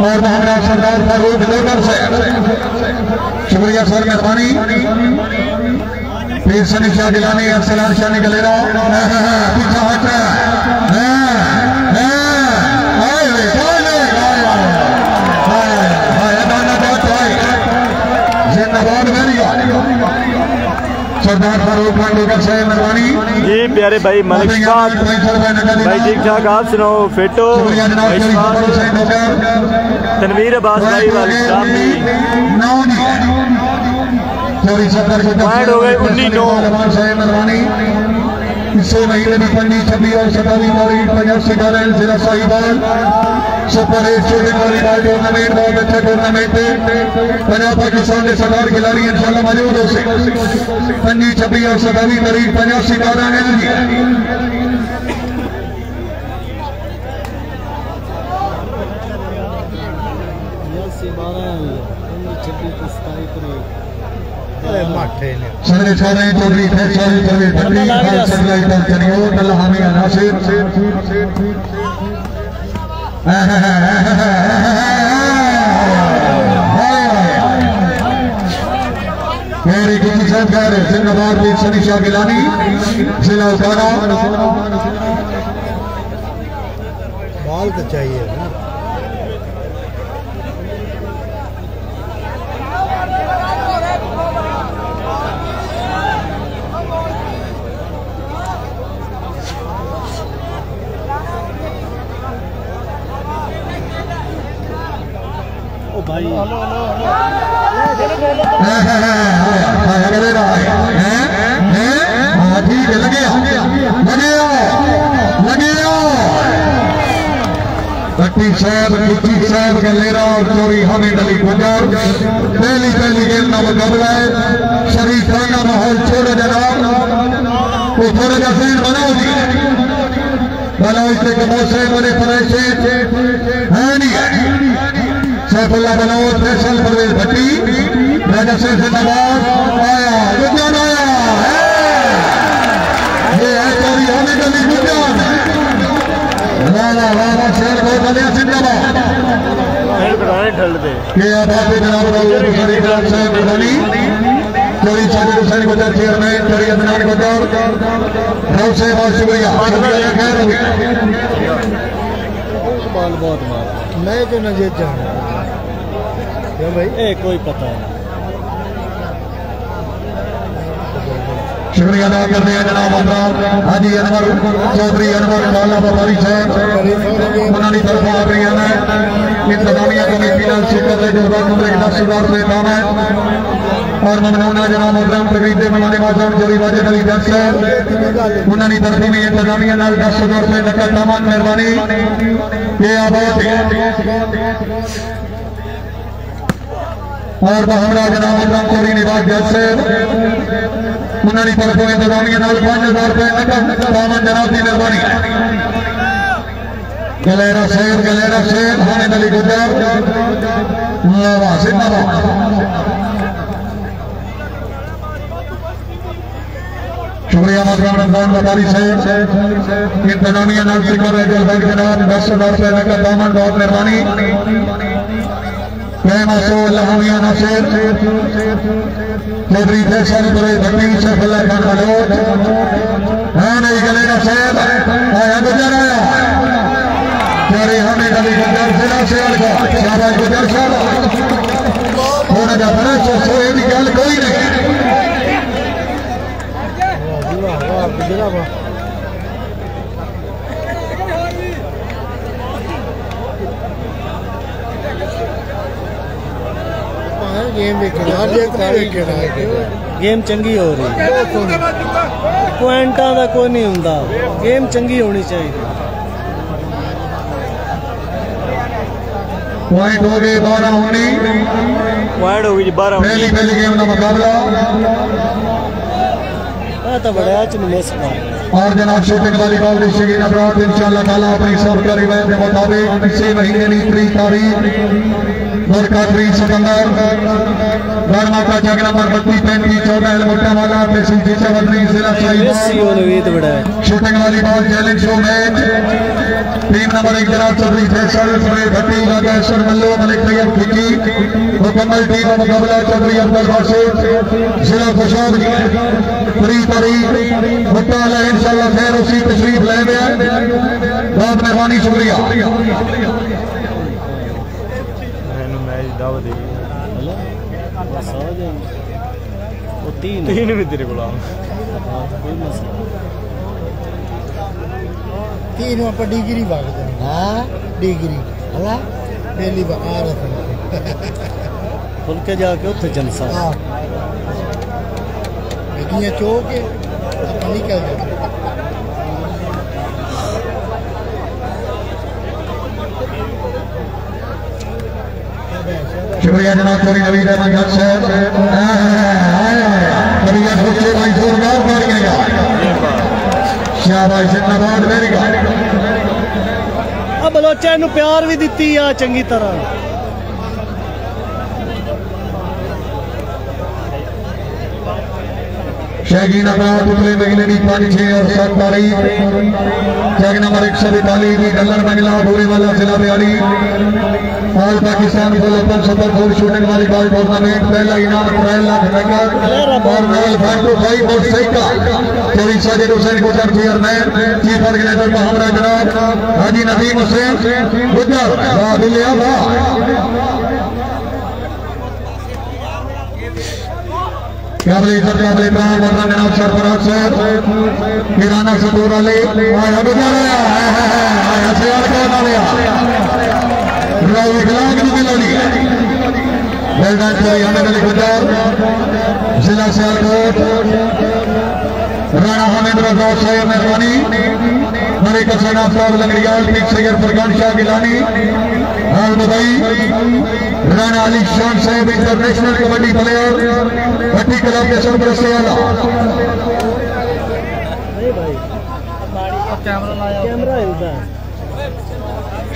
और महाराज सरदार फारूक लोगर से शुक्रिया सर मेहरबानी पीर सनीशा गिलानी अरसलान शाह निकलेरा पीछा हट जिंदाबाद सरदार फारूक लोगर से मेहरबानी जी। प्यारे भाई मलिक शाह भाई ठीक ठाक आप सुनाओ फिट हो। तनवीर अब्बास भाई वालेकुम हो गए 19-9 इसे महीने में 25, 26 और 27 तारीख पंजाब से जिला Sahiwal super 8 shooting volleyball tournament बहुत अच्छा टूर्नामेंट है। पंजाब पाकिस्तान के सरदार खिलाड़ी इंशाल्लाह मौजूद हो से 25, 26 और 27 तारीख पंजाब से सारे सारे चौधरी फैसल चौधरी भट्टी सैटेलाइट चनियो अल्लाह हामी नासिर मेरी किसी सरकार जिंदाबाद भी सनीशा गिलानी जिला उतारा बाल तो चाहिए ना भाई ठीक है लगे भट्टी साहब कुची साहब गलेरा और चोरी हामिद अली गुजर पहली गेम का मुकाबला है। शरीफाना माहौल छोड़ो जनाब वो थोड़ा सा फैन बनाओ जी बनाओ इससे कमोसे बने फरेशे है नहीं सैफुल्लाह बनाओ फैसल परवेज भट्टी राजा से जिंदाबाद आया गुजरान आया ये है चोरी होने का भी गुजरान वाला वाला शेर को बलिया जिंदाबाद ये आबाद जनाब दूसरी तरफ से बदली चोरी साजिद हुसैन गुजर चेयरमैन चोरी अदनान गुजर रव से बहुत शुक्रिया खैर हुई बहुत मार मैं तो न जीत जाऊँ क्या भाई कोई पता नहीं। शुक्रिया अदा करते हैं जनाब हाजी अनवर चौधरी अनवर वाला व्यापारी साहब उन्होंने तरफ आ रही है इंतजामिया कमेटी ने शिरकत के जज्बात को 10,000 से काम है और ममनूना जनाब मोहतरम तकरीब मनाने वाले जोरी वाजिद अली जज साहब उन्होंने तरफ में इंतजामिया 10,000 से नकद सामान मेहरबानी ये आबाद और बहमरा जनाब मोहतरम चोरी निवास जज साहब उन्होंने तरफों इंतजामिया 5,000 रुपए नकद सामान जनाब की मेहरबानी गलेरा शेर हामिद अली गुजर शुक्रिया मोहतरम रमजान व्यापारी साहब इंतजामिया नाल सिकर जनाब 10,000 रुपए नकद सामान बहुत मेहरबानी लहामिया नासिर चौधरी फैसल भट्टी सैफुल्लाह खान बलोच हाँ नहीं गलेरा साहब आया गुजर आया प्यारे हामिद अली गुजर जिला सियाल का शाबाश गुजर शाबाश होने का बड़ा सोए की गल कोई नहीं गेम चंगी हो रही पॉइंटा का कोई नहीं होंदा गेम चंगी होनी चाहिए पॉइंट हो गए 12 होनी पॉइंट हो गई 12 पहली गेम का मुकाबला तो बड़ा मिस और जनाब शूटिंग वाली बॉल शकीन अबरार इंशाअल्लाह ताला अपनी सबका रिवायत के मुताबिक इसी महीने की 3 तारीख बरकातरी सिकंदर गरमा का जग नंबर 32-35-14 मुट्टा वाला तहसील जीचावदनी जिला शूटिंग वाली ball challenge show match team number 1 जनाब चौधरी फैसल भट्टी राजेश्वर मल्लो मलिक तैयब खिची मुकम्मल टीम का मुकाबला चौधरी अब्दुल बासित जिला खुशाब 3 तारीख मुट्टा वाला इंशाअल्लाह खैर उसी तशरीफ ले गया बहुत मेहरबानी शुक्रिया तीन भी तेरे को तीन आप डिग्री भाग हाँ डिग्री हला डेली बकार खुल के जाके उत्थे जलसा ये चौक है निकल शुक्रिया जनाब चोरी नवीद अहमद जज साहब करिया सोचे भाई जोरदार मार गया शाबाश जिंदाबाद वेरी गुड अब बलोचा नु प्यार भी दिती आ चंगी तरह शहीन अबरार पिछले महीने की 5, 6 और 7 तारीख जग नंबर 142 की डलर मंगला बोरी वाला जिला बयाली all Pakistan full open super 4 shooting वाली बॉल टूर्नामेंट पहला इनाम 3 लाख नकद और रोयल फाइटर 5 मोटरसाइकिल चोरी साजिद हुसैन गुजर चेयरमैन चीफ ऑर्गेनाइजर हमारा जनाब हाजी नदीम हुसैन गुजर काबिल इज्जत काबिल इकराम वतन जनाब सरफराज साहब किराना सतूर वाले आया गुजर आया सियाल को ना लिया राव इखलाक की मिलोनी वेलडन चोरी हमें अली गुजर जिला सियालकोट राणा हमीद रजा साहब मेहरबानी मलिक हसन आफ्ताब लंगड़ियाल पीक सैयद फरगान शाह गिलानी हाल दुबई राणा अली शान साहब इंटरनेशनल कबड्डी प्लेयर भट्टी क्लब के सरपरस्ती वाला कैमरा हिलता है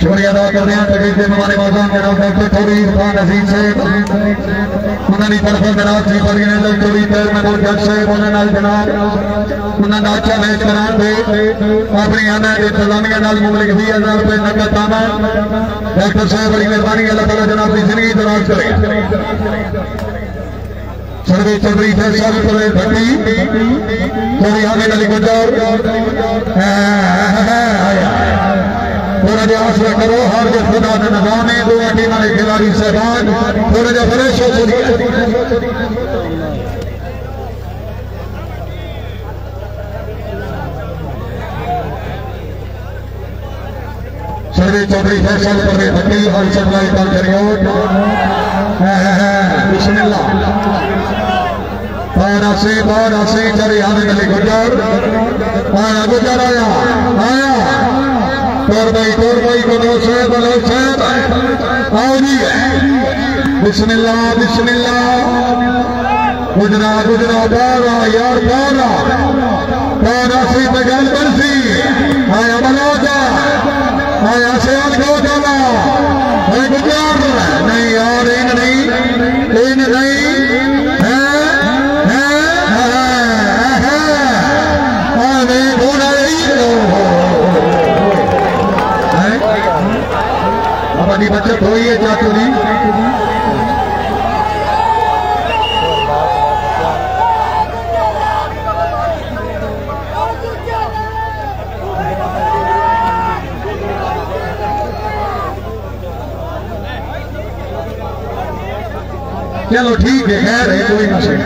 शुक्रिया अदा करते हैं तकरीब के मेहमान माज़ाम जनाब डॉक्टर थोड़ी इरफान अजीज साहब उन्होंने तरफ जनाब जी पर गिने थोड़ी देर में बोल जज साहब उन्होंने जनाब उन्होंने अच्छा मैच कराने थे अपनी आना इंतजामिया नाल मुमलिक 20,000 रुपए नकद तामा डॉक्टर साहब बड़ी मेहरबानी अल्लाह ताला जनाब की जिंदगी दराज करे। सर्वे चौधरी फैसल पर भट्टी थोड़ी हामिद अली गुजर थोड़ा जो आसरा करो हर जो खुदा ने नजामे दो टीम वाले खिलाड़ी साहबान थोड़ा जो फ्रेश हो चुकी सर्वे चौधरी फैसल पर भट्टी और सप्लाई कॉल करियो बिस्मिल्लाह और आसे चले हामिद अली गुजर गुजर आया तोर भाई को दो साहब आओ जी बिस्मिल्लाह बिस्मिल्लाह गुजरा बारा यार बारा से बगल बरसी आया मनोजा आया सेल को डाला गुजर नहीं यार इन नहीं अपनी बचत हुई है चातुरी चलो ठीक है खैर है कोई मसला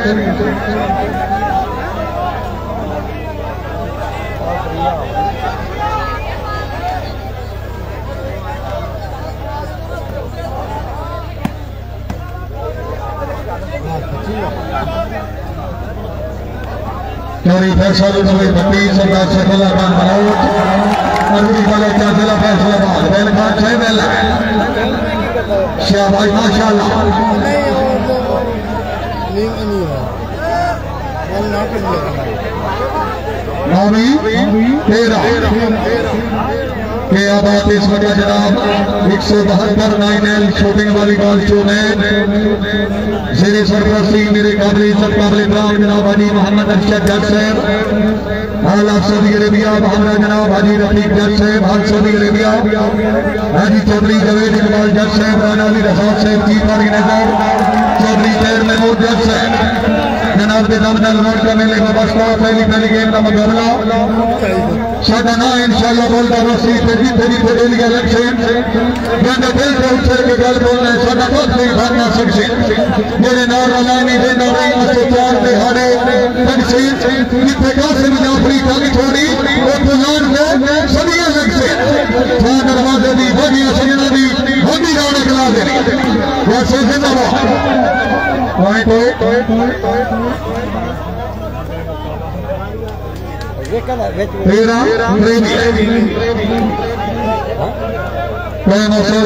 चोरी फैसल भट्टी सरदार सैफुल्लाह खान मनोज अरबी वाले जिला फैसलाबाद बैल खान 6 बैल शाबाश माशाल्लाह नौवीं 13 के आबाद इस वक्त जनाब 172 9L शूटिंग वाली बॉल शो में जेरे सरपरस्ती मेरे काबिल इकराम जनाब हाजी मोहम्मद अरशद जज साहब आला सऊदी अरेबिया हमारा जनाब हाजी रफीक जज साहब हाल सऊदी अरेबिया हाजी चौधरी जवेद इकबाल जज साहब राना अली रफाक साहब चीफ ऑर्गेनाइजर चौधरी खैर महमूद जज साहब जनाब के दमदल रोड का मेले में बसपा पहली गेम का मुकाबला साडा ना इंशाअल्लाह बोलता रसी तेरी डेली इलेक्शन गंदा दिल से उठे के गल बोलना साडा बहुत नहीं भागना सकते मेरे नाल लानी दे ना नहीं उसके चार पे हारे तकसीर जिथे कासिम जाफरी काली थोड़ी वो पुजान को सभी लगसे था दरवाजे दी बड़ी सजना दी होगी रौनक ला दे वैसे जिंदाबाद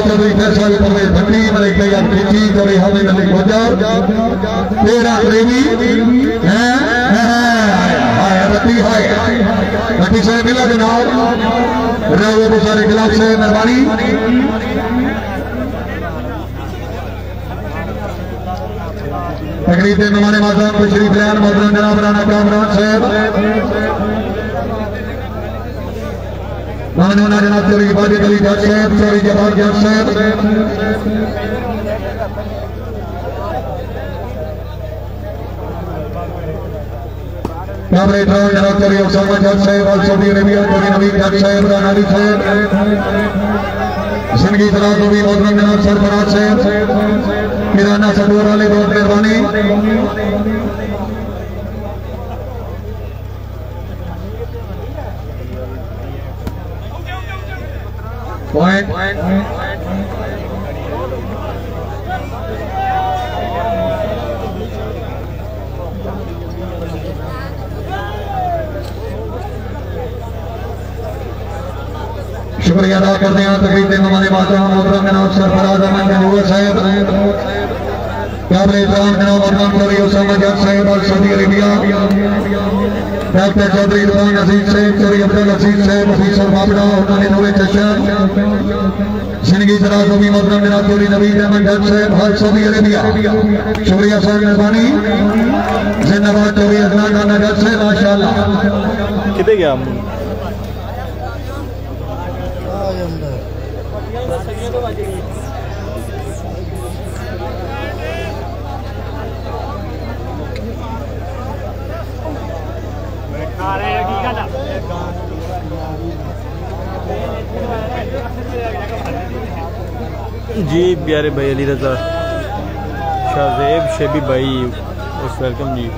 चौधरी फैसल परवेज भट्टी मलिक तैयार खिची चौधरी हामिद अली गुजर 13 प्रेमी भट्टी साहब मिला जनाब रहो सारे खिलाफ से मेहरबानी तकरीब में मेहमान माज़ाम तशरीफ बयान मोहतरम जनाब राना कामरान साहब मानूना जनाब चौधरी इबादत अली जज साहब चौधरी जवाहर जज साहब कैमरे ड्रोन जनाब चौधरी उसामा जज साहब और सऊदी अरेबिया चौधरी नवीद जज साहब राना अली साहब जिंदगी सलाह भी मोहतरम जनाब सरफराज साहब किराना सदूर वाले बहुत मेहरबानी पॉइंट शुक्रिया अदा करते हैं तकरीब में हमारे माता मोहतरम जनाब सरफराज अहमद गंजूर साहब काबिल इकराम जनाब अरमान चौधरी उसामा जट साहिब और Saudi Arabia doctor Chaudhary Irfan Aziz साहब चौधरी अब्दुल अजीज साहब ऑफिसर मामला उन्होंने नूरे चशन जिंदगी जरा नबी मोहतरम जनाब चौधरी नवीद अहमद जट साहब हर सऊदी अरेबिया शुक्रिया साहब मेहरबानी जिंदाबाद चौधरी अदनान खान जट साहब माशाअल्लाह कितने गया जी प्यारे भाई अली रजा शाहजेब शेबी भाई वेलकम जी।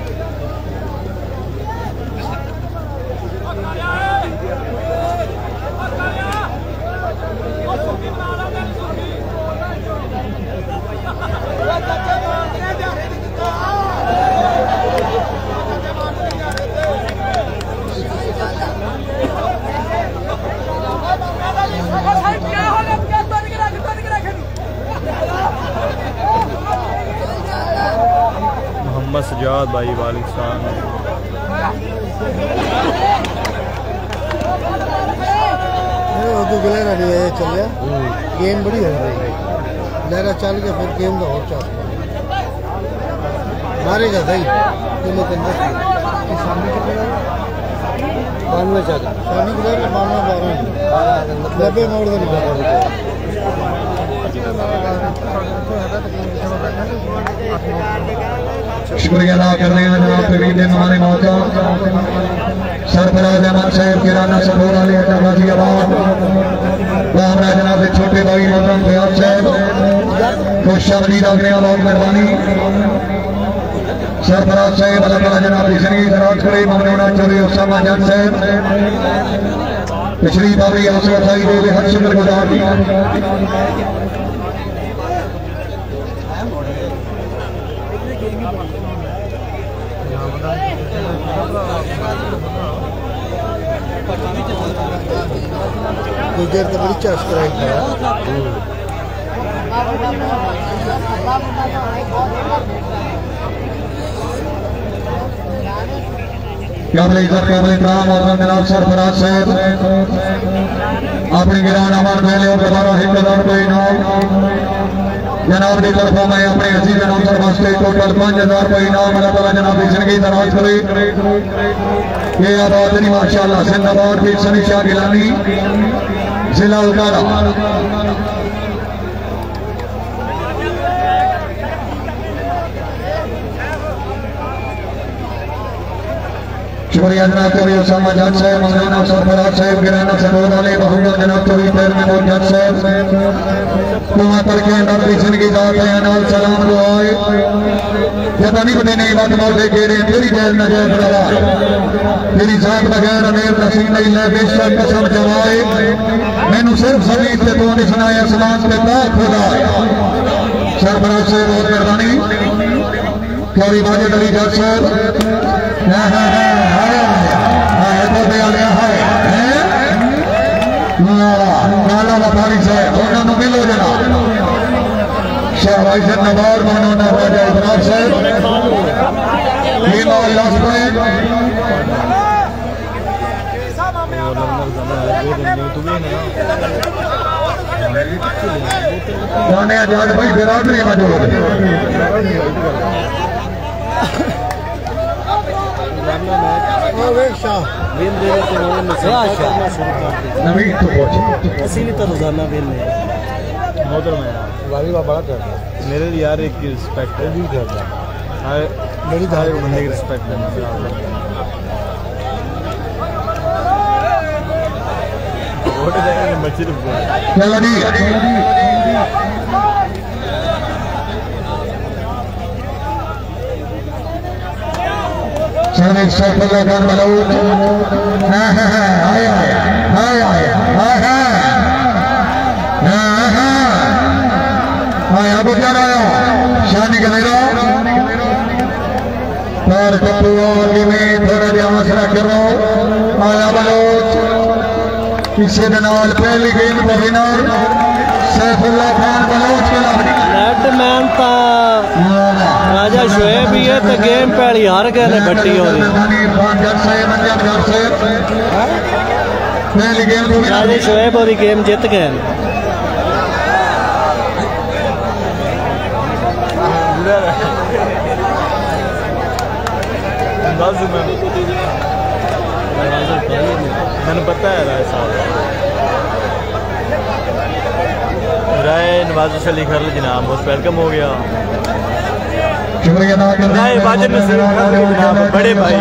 मोहम्मद सजाद भाई वालिस्तान चलिया गेम बड़ी है लहरा चल के फिर गेम का हो चल मारेगा सही बानवे चल शामी की 90 मोड़ शुक्रिया अदा करते हैं जनाब तवीद हमारे मौका सरफराज अहमद साहब किराना सपोर वाले गाजियाबाद हमारा जनाब छोटे भाई मोहतरम फयाज साहब खुशबनी रखने बहुत मेहरबानी सरफराज साहब अल्लाह ताला जनाब की जिंदगी दराज करे ममनूना चौधरी उसामा जट साहब पिछली बारी हौसला अफजाई दे हर शुक्रगुजार देर तो बड़ी चार्ज कराई काबिल इकराम और जनाब सरफराज साहब अपनी गिरान अमर पहले और दोबारा 1000 रुपये इनाम जनाब की तरफों में अपने अजीज जनाब सर वास्ते टोटल 5000 रुपये इनाम अल्लाह ताला जनाब की जिंदगी दराज करे ये आबाद नहीं माशाअल्लाह जिंदाबाद की सनीशा गिलानी जिला उकारा शुक्रिया जनाब चौधरी उसामा जट साहब मौलाना सरफराज साहब गिराना सपोर वाले बहुजा जनाब चौधरी पैर में जट साहब कुआं तड़के अंदर की जिंदगी दात है नाल सलाम दुआए जब नहीं बने नहीं बात मौजे गेरे तेरी जेल न जाए बड़ा तेरी जात बगैर अमीर नसीब नहीं ले बेशक कसम जवाए मैनू सिर्फ सभी से तो नहीं सुनाया सलाम पे पाक खुदा सरफराज साहब बहुत मेहरबानी चौधरी बाजिद अली जट साहब मिलो जना शाहबाई से नवाज मौलाना राजा इब्राहिम साहब आजाद भाई बिरादरी मौजूद रोजाना वेल मेरे लिए यार एक रिस्पेक्ट है भी करता मेरी धारे को बंदे की रिस्पेक्ट है शादी करेगा पर में थोड़ा जिहा मसला करो आया बलोच किसी नाल पहली गेंद पर विनर सैफुल्लाह खान बलोच के नेट मैन राजा शुएब भी है तो गेम पहली हार गए ने बट्टी हो रही राजा शुएब और गेम जीत गए मैंने पता है राय साहब राय नवाज अली खर जनाब मोस्ट वेलकम हो गया बड़े भाई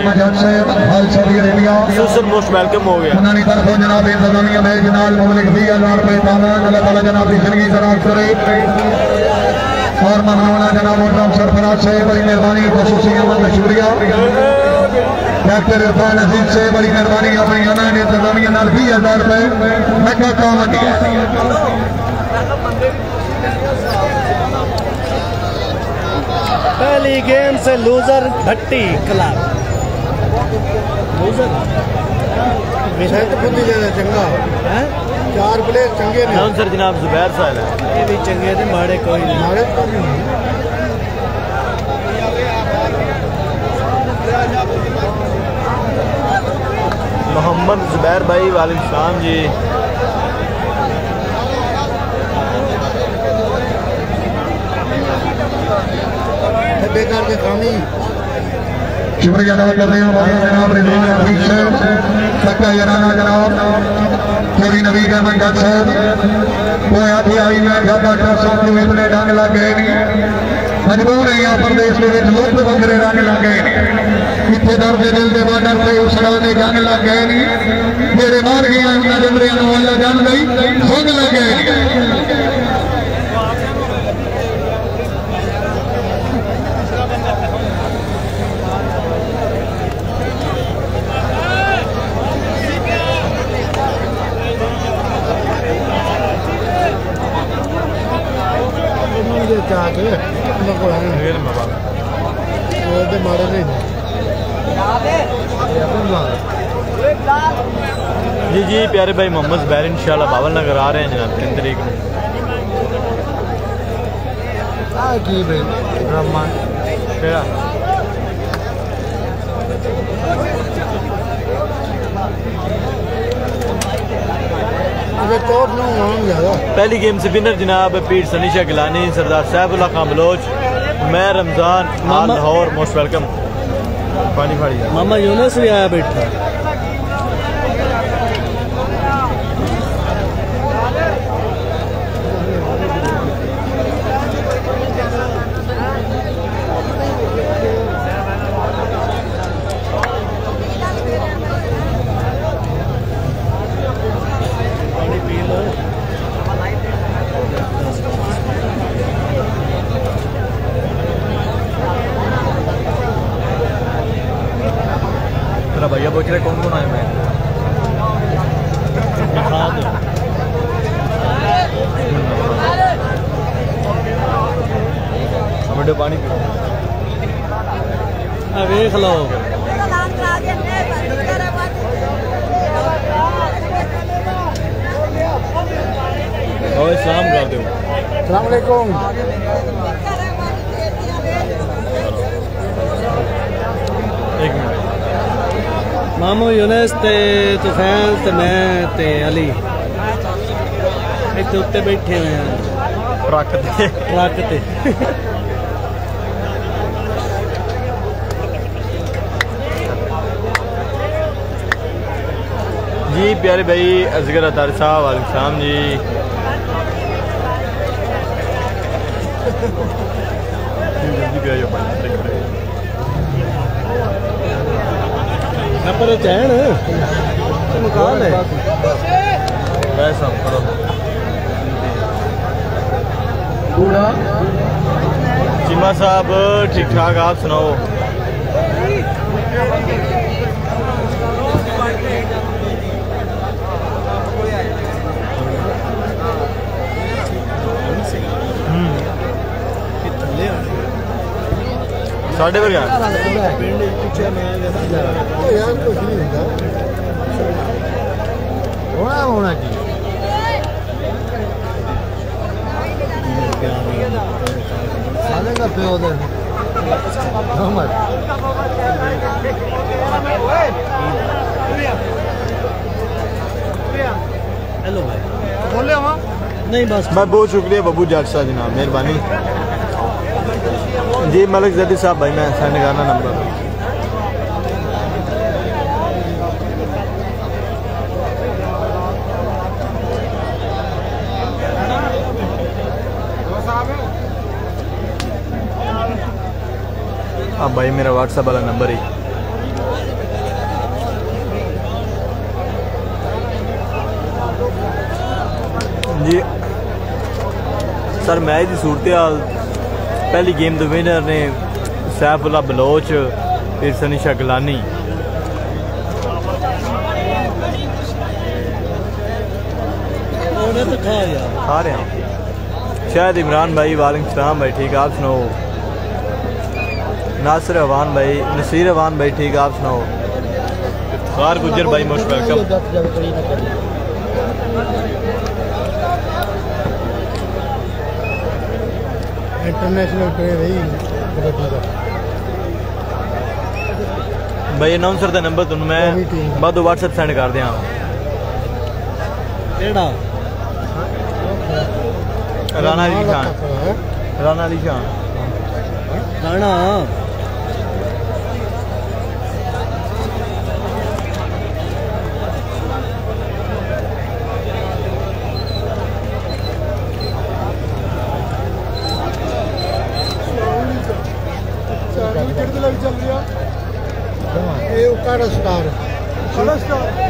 मोस्ट वेलकम हो गया और मनवाना जनाब मोहतरम सरफराज से बड़ी मेहरबानी खसूसी अमल शुक्रिया डॉक्टर इरफान अजीज से बड़ी मेहरबानी अपनी इंतजामिया 20,000 रुपए मैं काम दिया पहली गेम से लूजर भट्टी क्लब लूजर विषय तो खुद ही लेना चंगा है 4 प्लेयर चंगे ने सर जनाब जुबैर साहब है ये भी चंगे थे माड़े कोई नहीं मारे तो मोहम्मद जुबैर भाई वालेकुम सलाम जी बेकार के खामी शुक्रिया अदा कर रहे हैं जनाब रिजवान हफीज साहब सक्का यराना जनाब मेरी नबी अहमद जट साहब वो आती आई मैं डॉक्टर साहब को इतने रंग लग गए नहीं मजबूर है यहाँ प्रदेश के लोग बखरे रंग लग गए इतने दर्द दिल के बॉर्डर से उस के जंग लग गए नहीं जेड़े मार गए उन्होंने जमरिया वाला जंग गई संग लग गए मारे नहीं जी जी प्यारे भाई मोहम्मद जुबैर इंशाल्लाह बावल नगर आ रहे हैं जनाब 3 तारीख पहली गेम से विनर जनाब पीर सनीशा गिलानी सरदार सैफुल्लाह खान बलोच मैं रमजान आल लाहौर मोस्ट वेलकम पानी फाड़ी मामा यूनुस भी आया बैठा भैया पूछ रहे कौन कौन आए मैं वीडियो पानी पी देख लो और सलाम कर दो अस्सलाम वालेकुम एक मिनट मामू यूनुस ते तुफैल ते मैं ते अली इतने उत्ते बैठे हुए हैं ट्रक ते जी प्यारे भाई असगर अतार साहब वालेकुम सलाम जी जल्दी भी आइए पर चैन मकान है वैसा करो चीमा साहब ठीक ठाक आप सुनाओ साढ़े पर यार कुछ नहीं होता होना चाहिए का पे हेलो भाई बोले वहाँ नहीं बस मैं बहुत शुक्रिया बबू जट साहब जनाब, मेहरबानी जी। मलिक जदी साहब भाई मैं सेंड करना नंबर। अब भाई मेरा व्हाट्सएप वाला नंबर ही जी। सर मैच की सूरत हाल, पहली गेम के विनर ने सैफुल्ला बलोच, फिर सनीशा गिलानी। खा रहे हैं शायद इमरान भाई, वालेकुम सलाम भाई, ठीक आप सुनाओ। नासिर अवान भाई, नसीर अवान भाई, ठीक आप सुनाओ। इफ्तिखार गुजर भाई मोस्ट वेलकम। इंटरनेशनल ट्रेन है भाई अनाउंसर का नंबर तुम मैं बाद व्हाट्सएप सेंड कर दिया। राणा अली खान, राणा अली खान, राणा ये उकाड़ा स्टार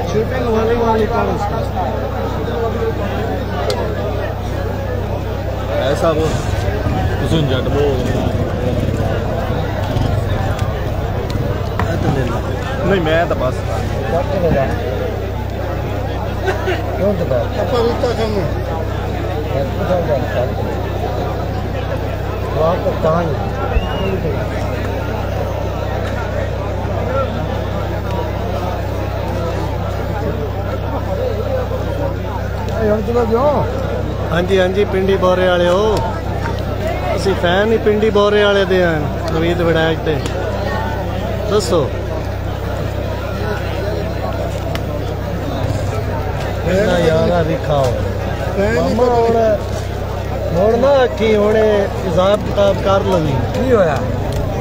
शूटिंग वाली उकाड़ा स्टार ऐसा वो सुन जट वो नहीं मैं तो बस apa ruta kamu वहाँ पर कहाँ हाँ जी हाँ जी, पिंडी बोरे वाले हो, असी फैन ही पिंडी बोरे वाले दे हैं नवीद विधायक दे। दसो यार दिखाओ मोड़ ना की होने हिसाब किताब कर लवी की होया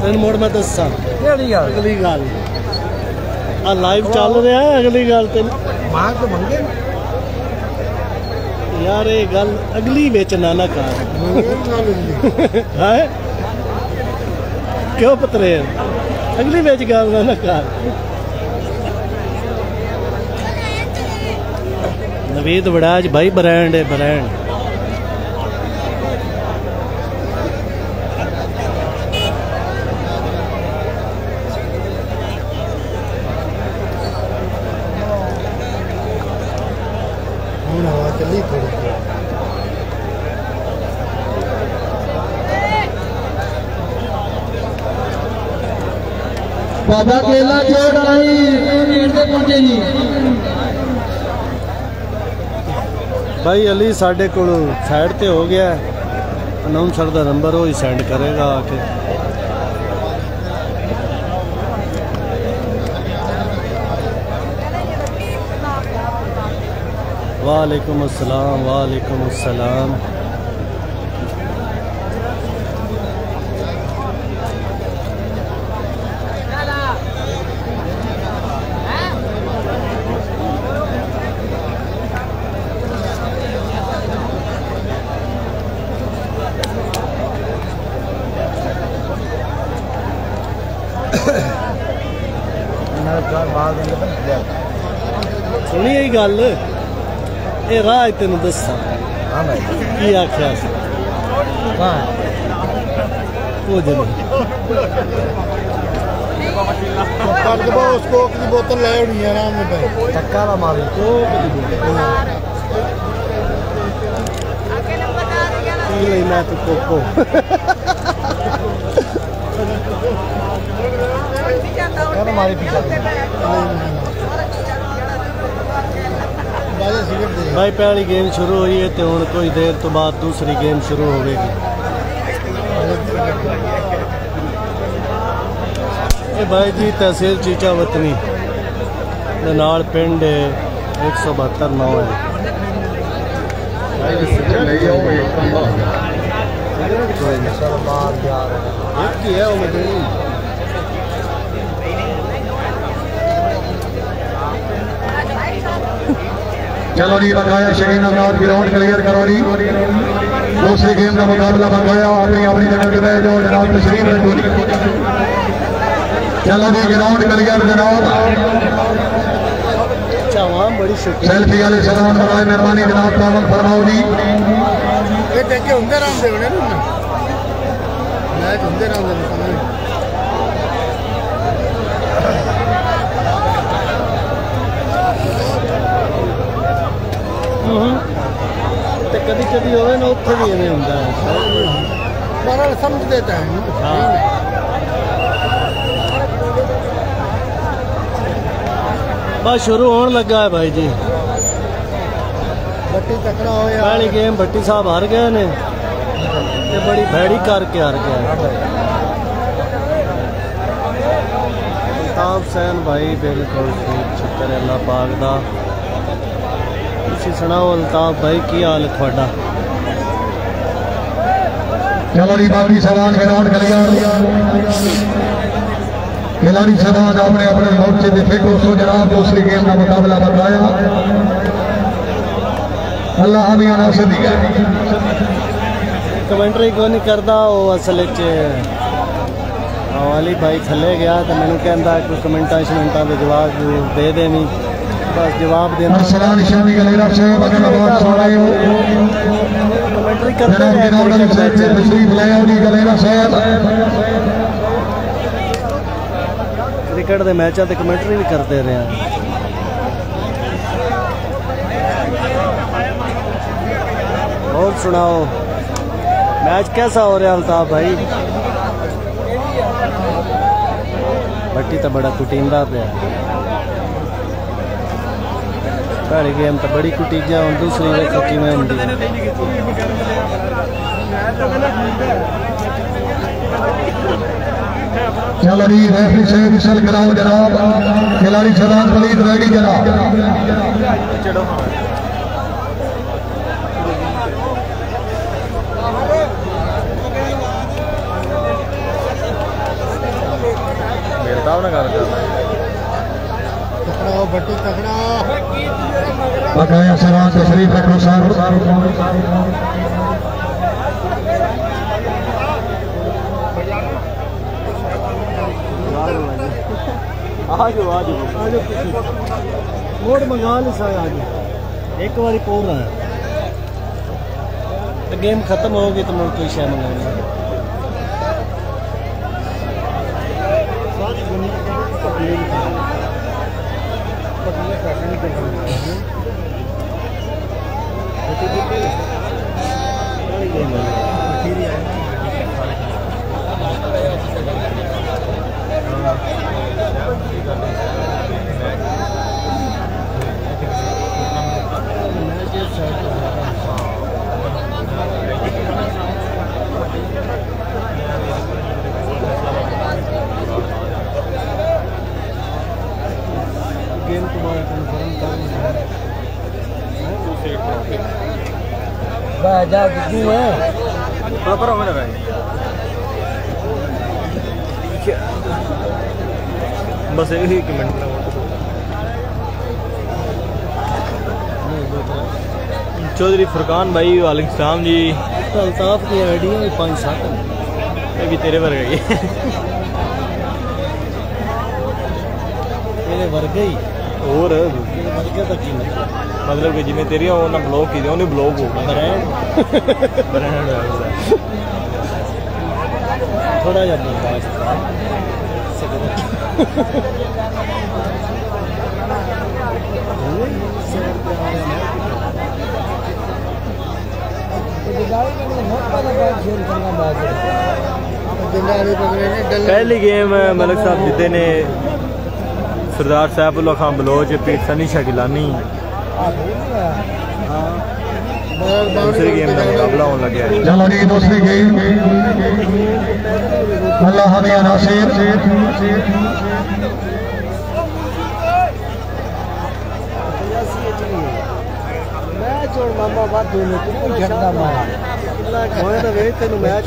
तेन मोड़ मैं दसा अगली गल आ लाइव चल रहा है। अगली गल तेन मां तो मंगे यार ये गल अगली बेच ना कर है क्यों पतरे अगली बेच गल ना कर। नवीद वड़ाज भाई ब्रांड है ब्रांड। चली थोड़ी बाबा केला चोट आई पहुंचे जी भाई अली साढ़े को साइड ते हो गया, अनाउंसर का नंबर वो ही सेंड करेगा आके। वालेकुम अस्सलाम वालेकुम अस्सलाम। सुनी यही गल ये राह तेन दसा की आख्या उसको की बोतल ले होनी है आराम में धक्का ना मारे लेना तो कोको हमारे पीछे भाई पहली गेम शुरू हुई है तो हूँ कोई देर तो बाद दूसरी गेम शुरू होगी। ये भाई जी तहसील चीचा वतनी दे नाल पिंड 172 9 है। चलो जी बकाया शहीन अवलाद ग्राउंड क्लियर करो जी। दूसरी गेम का मुकाबला बकाया अपनी अपनी जगह पे बैठ जाओ जनाब तशरीफ रखो जी। चलो जी ग्राउंड क्लियर जनाब। बड़ी सेल्फी वाले सलाम बनाए मेहरबानी जनाब तावल फरमाओ जी। ये देखे होंगे राम देवने ना मैच होंगे राम देवने तो कभी कभी हो ना उत्थे भी इवें हुंदा है पर समझ देता है बस शुरू होने लगा है भाई जी। बट्टी तकड़ा हो या पहली गेम भट्टी साहब हार गए ने ये बड़ी भैड़ी करके हार गया। अल्ताफ हुसैन भाई बिल्कुल ठीक शुक्र है अल्लाह पाक दा। तुसी सुनाओ अल्ताफ भाई की हाल है थोड़ा? चलो जी बाकी सवाल ग्राउंड क्लियर। खिलाड़ी सवाल अपने अपने मोर्चे दिखे दोस्तों जनाब दूसरी गेम का मुकाबला बताया अल्लाह हमें नासिर दिया। कमेंट्री क्यों नहीं करता वो असल वाली भाई थले गया तो मैंने कहता कोई कमेंटा शमेंटा के जवाब दे देनी बस जवाब देना। निशानी कमेंट्री करते क्रिकेट के मैचों की कमेंट्री भी करते रहे। और सुनाओ मैच कैसा हो रहा अल्ताफ भाई? भट्टी तो बड़ा कुटींदा पे पहली गेम तो बड़ी कुटीजा हूँ दूसरी देखो कि मैं चलो जी रेफरी से विसल कराओ जनाब। खिलाड़ी सदान वलीद रेडी जनाब। बट्टी तकड़ा बकाया सलाम तशरीफ रखो साहब। मोड़ मंगा ली सा आज एक बारी पोर रहा है तो गेम खत्म होगी तो मुझे कोई शायद मंगानी। गेम तुम्हारा कन्फर्म जा क्यों है प्रॉपर होने भाई बस एक ही मिनट में चौधरी फुरकान भाई वालेकुम सलाम जी। तो अल्ताफ की आईडी है 5-7 भी तेरे वर्ग गई तेरे वर्ग गई और वर्ग तक की मतलब कि जिन्हें तेरिया उन्हें ब्लॉक की उन्हें ब्लॉक हो गया ब्रांड थोड़ा जहा बर्दाश्त पहली गेम मलिक साहब जीते ने सरदार सैफुल्लाह खान बलोच पीर सनी शाकिलानी दूसरी गेम का मुकाबला होने लगे है। चलो जी दूसरी गेम अल्लाह हमिया नासिर मैच और मामा बात दोनों को छड़दा मार मैं तो वे तेन मैच